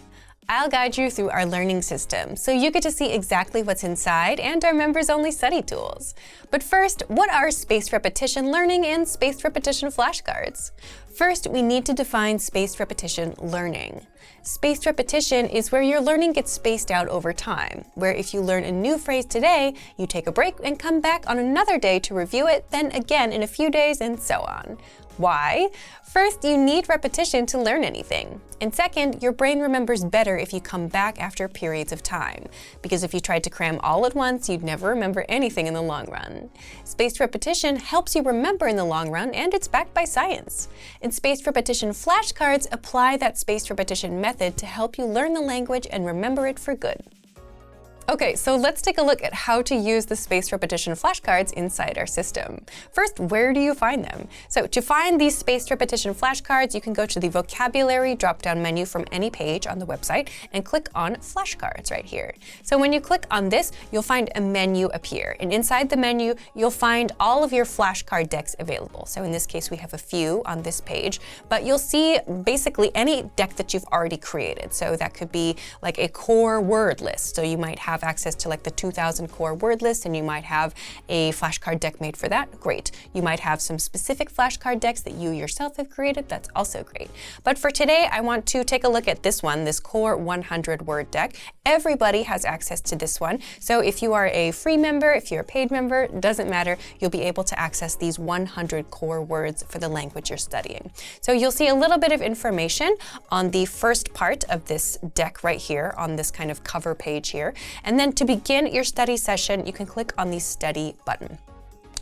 I'll guide you through our learning system, so you get to see exactly what's inside and our members-only study tools. But first, what are spaced repetition learning and spaced repetition flashcards? First, we need to define spaced repetition learning. Spaced repetition is where your learning gets spaced out over time, where if you learn a new phrase today, you take a break and come back on another day to review it, then again in a few days, and so on. Why? First, you need repetition to learn anything. And second, your brain remembers better if you come back after periods of time, because if you tried to cram all at once, you'd never remember anything in the long run. Spaced repetition helps you remember in the long run, and it's backed by science. And spaced repetition flashcards apply that spaced repetition method to help you learn the language and remember it for good. Okay, so let's take a look at how to use the spaced repetition flashcards inside our system. First, where do you find them? So to find these spaced repetition flashcards, you can go to the vocabulary drop-down menu from any page on the website and click on flashcards right here. So when you click on this, you'll find a menu appear. And inside the menu, you'll find all of your flashcard decks available. So in this case, we have a few on this page, but you'll see basically any deck that you've already created. So that could be like a core word list. So you might have access to like the 2000 core word list, and you might have a flashcard deck made for that. Great. You might have some specific flashcard decks that you yourself have created. That's also great. But for today, I want to take a look at this one, this core 100 word deck. Everybody has access to this one. So if you are a free member, if you're a paid member, doesn't matter. You'll be able to access these 100 core words for the language you're studying. So you'll see a little bit of information on the first part of this deck right here on this kind of cover page here. And then to begin your study session, you can click on the study button.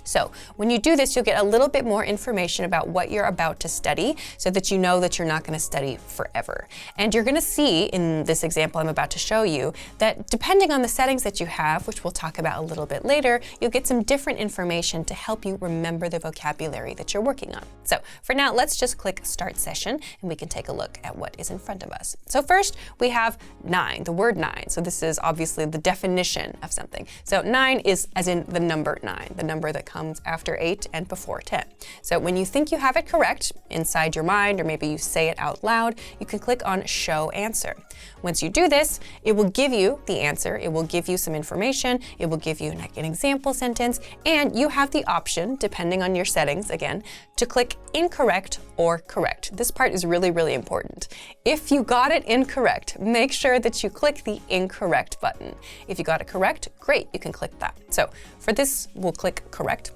So when you do this, you'll get a little bit more information about what you're about to study so that you know that you're not going to study forever. And you're going to see in this example I'm about to show you that depending on the settings that you have, which we'll talk about a little bit later, you'll get some different information to help you remember the vocabulary that you're working on. So for now, let's just click Start Session and we can take a look at what is in front of us. So first we have 9, the word 9. So this is obviously the definition of something. So 9 is as in the number 9, the number that comes after 8 and before 10. So when you think you have it correct inside your mind, or maybe you say it out loud, you can click on Show Answer. Once you do this, it will give you the answer. It will give you some information. It will give you an example sentence, and you have the option, depending on your settings again, to click Incorrect or Correct. This part is really, really important. If you got it incorrect, make sure that you click the Incorrect button. If you got it correct, great, you can click that. So for this, we'll click Correct.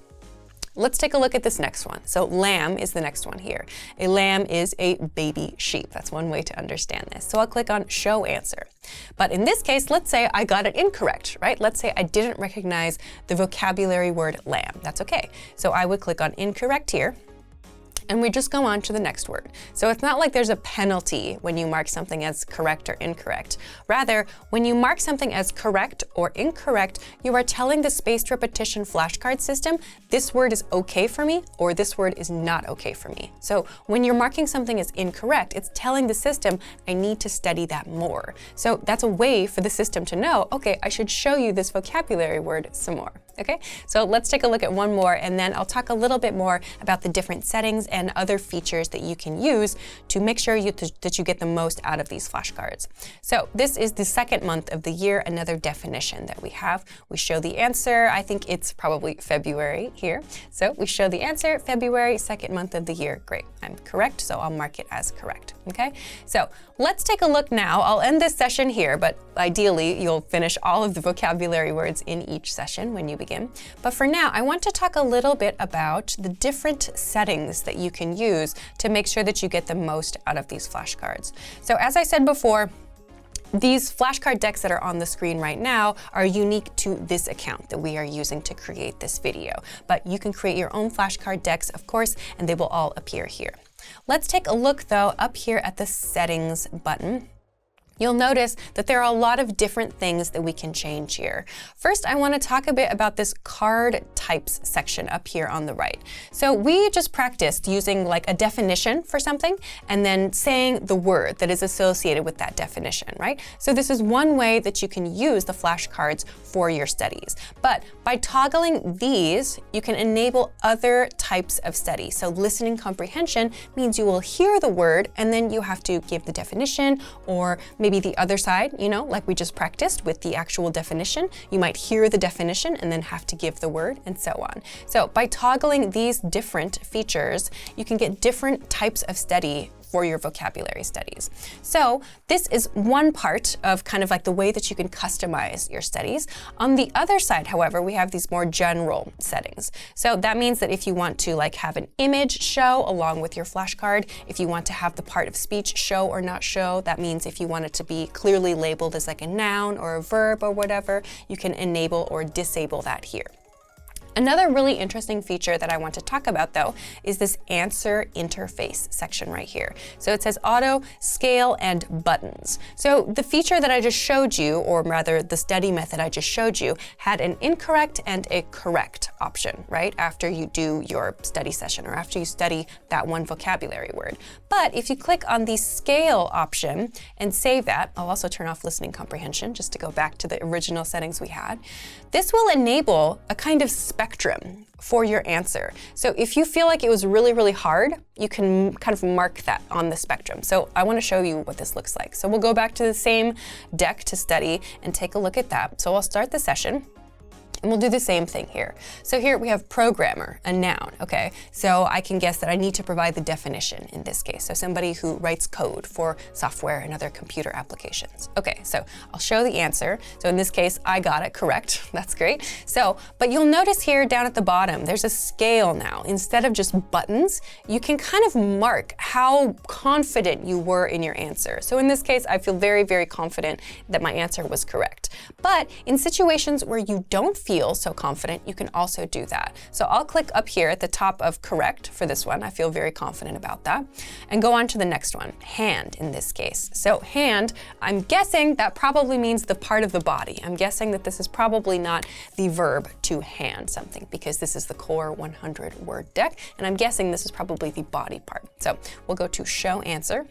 Let's take a look at this next one. So lamb is the next one here. A lamb is a baby sheep. That's one way to understand this. So I'll click on Show Answer. But in this case, let's say I got it incorrect, right? Let's say I didn't recognize the vocabulary word lamb. That's okay. So I would click on Incorrect here, and we just go on to the next word. So it's not like there's a penalty when you mark something as correct or incorrect. Rather, when you mark something as correct or incorrect, you are telling the spaced repetition flashcard system, this word is okay for me, or this word is not okay for me. So when you're marking something as incorrect, it's telling the system, I need to study that more. So that's a way for the system to know, okay, I should show you this vocabulary word some more. Okay, so let's take a look at one more, and then I'll talk a little bit more about the different settings and other features that you can use to make sure that you get the most out of these flashcards. So this is the second month of the year, another definition that we have. We show the answer. I think it's probably February here. So we show the answer, February, second month of the year. Great, I'm correct, so I'll mark it as correct. Okay, so let's take a look now. I'll end this session here, but ideally you'll finish all of the vocabulary words in each session when you begin. But for now, I want to talk a little bit about the different settings that you can use to make sure that you get the most out of these flashcards. So as I said before, these flashcard decks that are on the screen right now are unique to this account that we are using to create this video. But you can create your own flashcard decks, of course, and they will all appear here. Let's take a look, though, up here at the Settings button. You'll notice that there are a lot of different things that we can change here. First, I want to talk a bit about this card types section up here on the right. So we just practiced using like a definition for something and then saying the word that is associated with that definition, right? So this is one way that you can use the flashcards for your studies. But by toggling these, you can enable other types of study. So listening comprehension means you will hear the word and then you have to give the definition, or maybe the other side, you know, like we just practiced with the actual definition. You might hear the definition and then have to give the word, and so on. So by toggling these different features, you can get different types of study for your vocabulary studies. So this is one part of kind of like the way that you can customize your studies. On the other side, however, we have these more general settings. So that means that if you want to like have an image show along with your flashcard, if you want to have the part of speech show or not show, that means if you want it to be clearly labeled as like a noun or a verb or whatever, you can enable or disable that here. Another really interesting feature that I want to talk about, though, is this answer interface section right here. So it says auto, scale, and buttons. So the feature that I just showed you, or rather the study method I just showed you, had an incorrect and a correct option, right? After you do your study session or after you study that one vocabulary word. But if you click on the scale option and save that, I'll also turn off listening comprehension just to go back to the original settings we had. This will enable a kind of spectrum for your answer. So if you feel like it was really, really hard, you can kind of mark that on the spectrum. So I want to show you what this looks like. So we'll go back to the same deck to study and take a look at that. So I'll start the session. And we'll do the same thing here. So here we have programmer, a noun, okay? So I can guess that I need to provide the definition in this case. So somebody who writes code for software and other computer applications. Okay, so I'll show the answer. So in this case, I got it correct. That's great. So, but you'll notice here down at the bottom, there's a scale now. Instead of just buttons, you can kind of mark how confident you were in your answer. So in this case, I feel very, very confident that my answer was correct. But in situations where you don't feel so confident, you can also do that. So I'll click up here at the top of correct for this one. I feel very confident about that. And go on to the next one, hand in this case. So hand, I'm guessing that probably means the part of the body. I'm guessing that this is probably not the verb to hand something because this is the core 100 word deck. And I'm guessing this is probably the body part. So we'll go to show answer.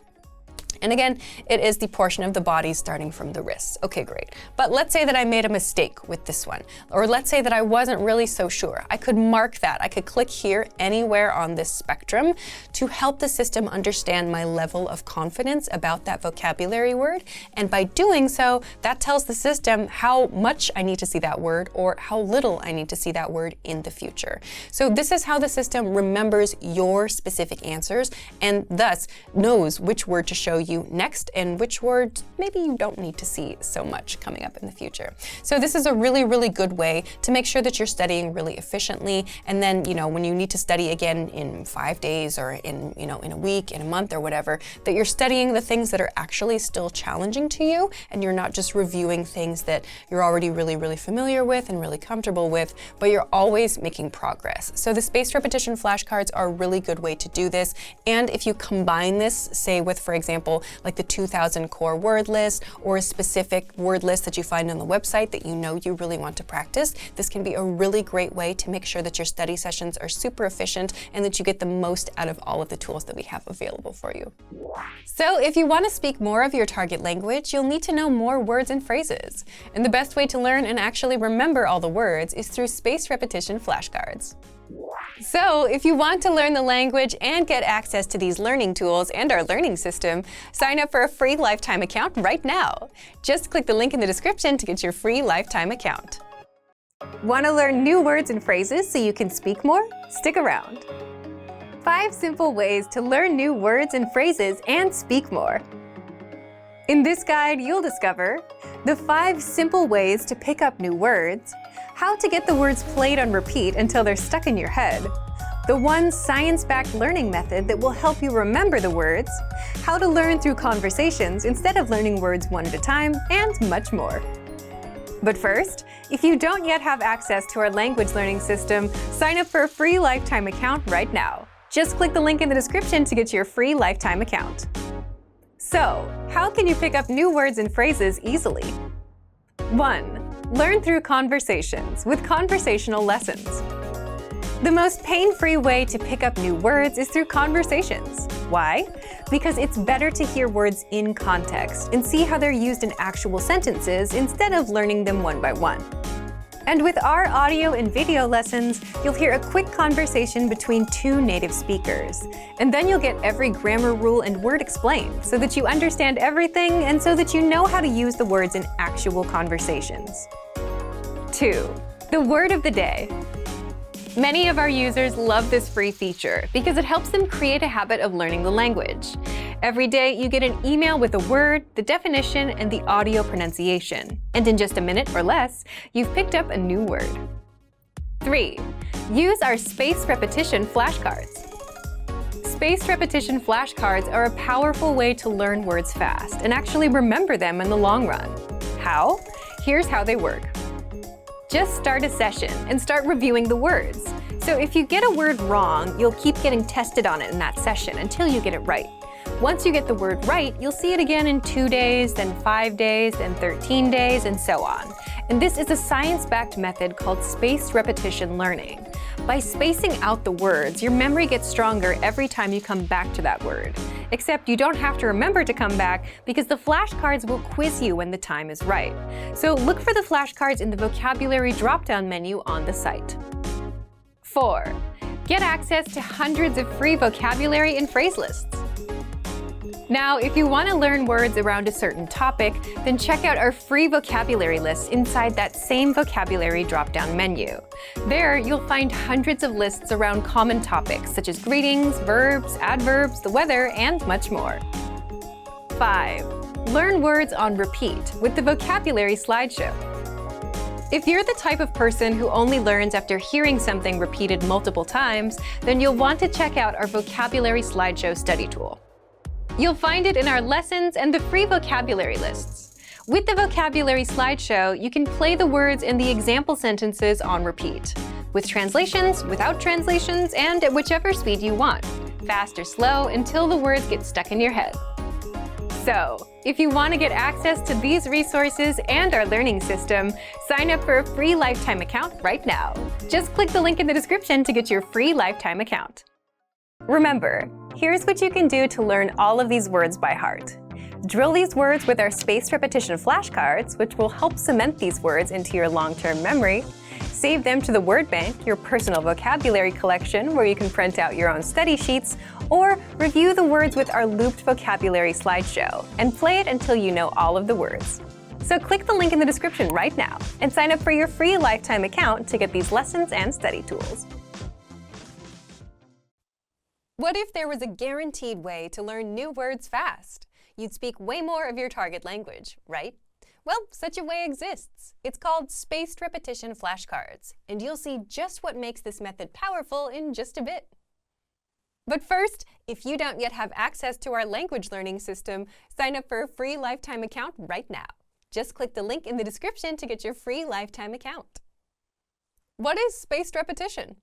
And again, it is the portion of the body starting from the wrists. Okay, great. But let's say that I made a mistake with this one, or let's say that I wasn't really so sure. I could mark that. I could click here anywhere on this spectrum to help the system understand my level of confidence about that vocabulary word. And by doing so, that tells the system how much I need to see that word or how little I need to see that word in the future. So this is how the system remembers your specific answers and thus knows which word to show you next and which words maybe you don't need to see so much coming up in the future. So this is a really, really good way to make sure that you're studying really efficiently. And then, you know, when you need to study again in 5 days or in a week, in a month or whatever, that you're studying the things that are actually still challenging to you and you're not just reviewing things that you're already really, really familiar with and really comfortable with, but you're always making progress. So the spaced repetition flashcards are a really good way to do this. And if you combine this, say with, for example, example, like the 2000 core word list or a specific word list that you find on the website that you know you really want to practice, this can be a really great way to make sure that your study sessions are super efficient and that you get the most out of all of the tools that we have available for you. So if you want to speak more of your target language, you'll need to know more words and phrases. And the best way to learn and actually remember all the words is through spaced repetition flashcards. So if you want to learn the language and get access to these learning tools and our learning system, sign up for a free lifetime account right now. Just click the link in the description to get your free lifetime account. Want to learn new words and phrases so you can speak more? Stick around. 5 simple ways to learn new words and phrases and speak more. In this guide, you'll discover the 5 simple ways to pick up new words, how to get the words played on repeat until they're stuck in your head, the 1 science-backed learning method that will help you remember the words, how to learn through conversations instead of learning words one at a time, and much more. But first, if you don't yet have access to our language learning system, sign up for a free lifetime account right now. Just click the link in the description to get your free lifetime account. So, how can you pick up new words and phrases easily? 1. Learn through conversations with conversational lessons. The most pain-free way to pick up new words is through conversations. Why? Because it's better to hear words in context and see how they're used in actual sentences instead of learning them one by one. And with our audio and video lessons, you'll hear a quick conversation between 2 native speakers. And then you'll get every grammar rule and word explained so that you understand everything and so that you know how to use the words in actual conversations. 2. The word of the day. Many of our users love this free feature because it helps them create a habit of learning the language. Every day, you get an email with a word, the definition, and the audio pronunciation. And in just a minute or less, you've picked up a new word. 3. Use our spaced repetition flashcards. Spaced repetition flashcards are a powerful way to learn words fast and actually remember them in the long run. How? Here's how they work. Just start a session and start reviewing the words. So if you get a word wrong, you'll keep getting tested on it in that session until you get it right. Once you get the word right, you'll see it again in 2 days, then 5 days, then 13 days, and so on. And this is a science-backed method called spaced repetition learning. By spacing out the words, your memory gets stronger every time you come back to that word. Except you don't have to remember to come back because the flashcards will quiz you when the time is right. So look for the flashcards in the vocabulary drop-down menu on the site. 4. Get access to hundreds of free vocabulary and phrase lists. Now, if you want to learn words around a certain topic, then check out our free vocabulary list inside that same vocabulary drop-down menu. There, you'll find hundreds of lists around common topics such as greetings, verbs, adverbs, the weather, and much more. 5. Learn words on repeat with the vocabulary slideshow. If you're the type of person who only learns after hearing something repeated multiple times, then you'll want to check out our vocabulary slideshow study tool. You'll find it in our lessons and the free vocabulary lists. With the vocabulary slideshow, you can play the words in the example sentences on repeat, with translations, without translations, and at whichever speed you want, fast or slow, until the words get stuck in your head. So, if you want to get access to these resources and our learning system, sign up for a free lifetime account right now. Just click the link in the description to get your free lifetime account. Remember, here's what you can do to learn all of these words by heart. Drill these words with our spaced repetition flashcards, which will help cement these words into your long-term memory. Save them to the word bank, your personal vocabulary collection, where you can print out your own study sheets, or review the words with our looped vocabulary slideshow, and play it until you know all of the words. So click the link in the description right now, and sign up for your free lifetime account to get these lessons and study tools. What if there was a guaranteed way to learn new words fast? You'd speak way more of your target language, right? Well, such a way exists. It's called spaced repetition flashcards, and you'll see just what makes this method powerful in just a bit. But first, if you don't yet have access to our language learning system, sign up for a free lifetime account right now. Just click the link in the description to get your free lifetime account. What is spaced repetition?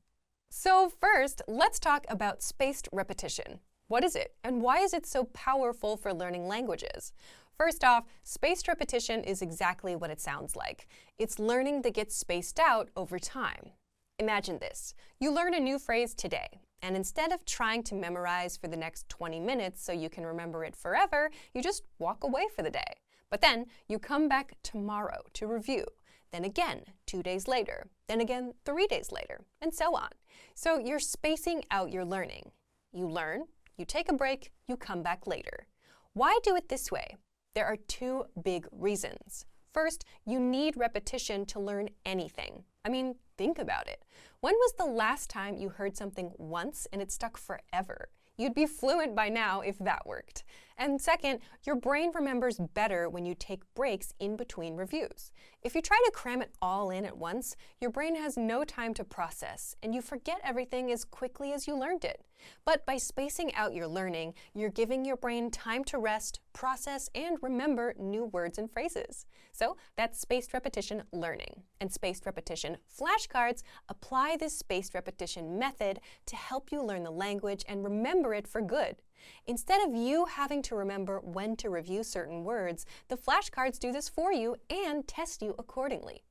So first, let's talk about spaced repetition. What is it, and why is it so powerful for learning languages? First off, spaced repetition is exactly what it sounds like. It's learning that gets spaced out over time. Imagine this. You learn a new phrase today, and instead of trying to memorize for the next 20 minutes so you can remember it forever, you just walk away for the day. But then you come back tomorrow to review, then again 2 days later, then again 3 days later, and so on. So you're spacing out your learning. You learn, you take a break, you come back later. Why do it this way? There are two big reasons. First, you need repetition to learn anything. I mean, think about it. When was the last time you heard something once and it stuck forever? You'd be fluent by now if that worked. And second, your brain remembers better when you take breaks in between reviews. If you try to cram it all in at once, your brain has no time to process, and you forget everything as quickly as you learned it. But by spacing out your learning, you're giving your brain time to rest, process, and remember new words and phrases. So that's spaced repetition learning. And spaced repetition flashcards apply this spaced repetition method to help you learn the language and remember it for good. Instead of you having to remember when to review certain words, the flashcards do this for you and test you accordingly.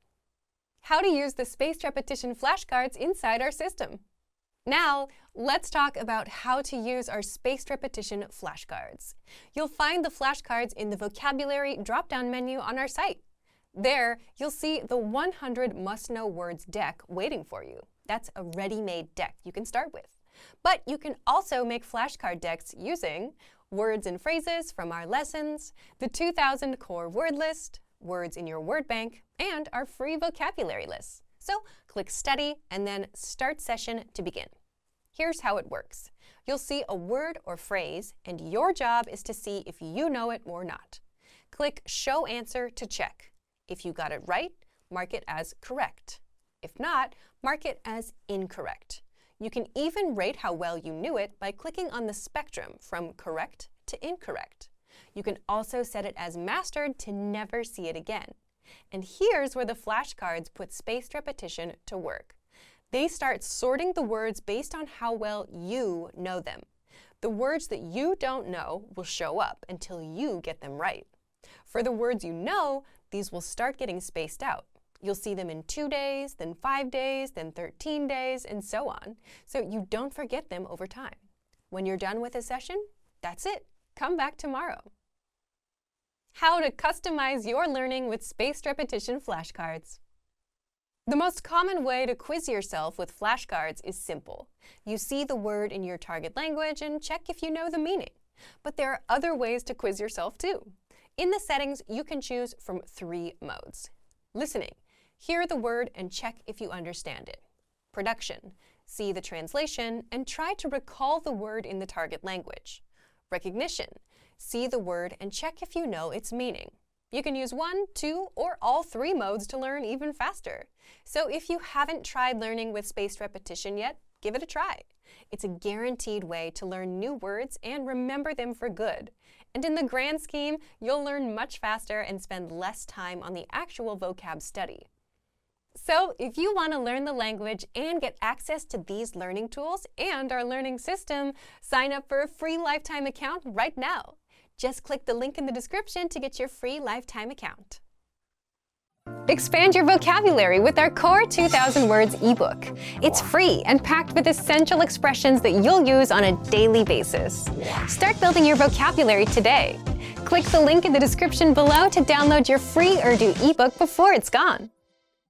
How to use the spaced repetition flashcards inside our system. Now, let's talk about how to use our spaced repetition flashcards. You'll find the flashcards in the vocabulary drop-down menu on our site. There, you'll see the 100 must-know words deck waiting for you. That's a ready-made deck you can start with. But you can also make flashcard decks using words and phrases from our lessons, the 2000 core word list, words in your word bank, and our free vocabulary lists. So click Study and then Start Session to begin. Here's how it works. You'll see a word or phrase, and your job is to see if you know it or not. Click Show Answer to check. If you got it right, mark it as correct. If not, mark it as incorrect. You can even rate how well you knew it by clicking on the spectrum from correct to incorrect. You can also set it as mastered to never see it again. And here's where the flashcards put spaced repetition to work. They start sorting the words based on how well you know them. The words that you don't know will show up until you get them right. For the words you know, these will start getting spaced out. You'll see them in 2 days, then 5 days, then 13 days, and so on, so you don't forget them over time. When you're done with a session, that's it. Come back tomorrow. How to customize your learning with spaced repetition flashcards. The most common way to quiz yourself with flashcards is simple. You see the word in your target language and check if you know the meaning. But there are other ways to quiz yourself too. In the settings, you can choose from 3 modes. Listening. Hear the word and check if you understand it. Production. See the translation and try to recall the word in the target language. Recognition. See the word and check if you know its meaning. You can use 1, 2, or all 3 modes to learn even faster. So if you haven't tried learning with spaced repetition yet, give it a try. It's a guaranteed way to learn new words and remember them for good. And in the grand scheme, you'll learn much faster and spend less time on the actual vocab study. So if you want to learn the language and get access to these learning tools and our learning system, sign up for a free lifetime account right now. Just click the link in the description to get your free lifetime account. Expand your vocabulary with our Core 2000 Words ebook. It's free and packed with essential expressions that you'll use on a daily basis. Start building your vocabulary today. Click the link in the description below to download your free Urdu ebook before it's gone.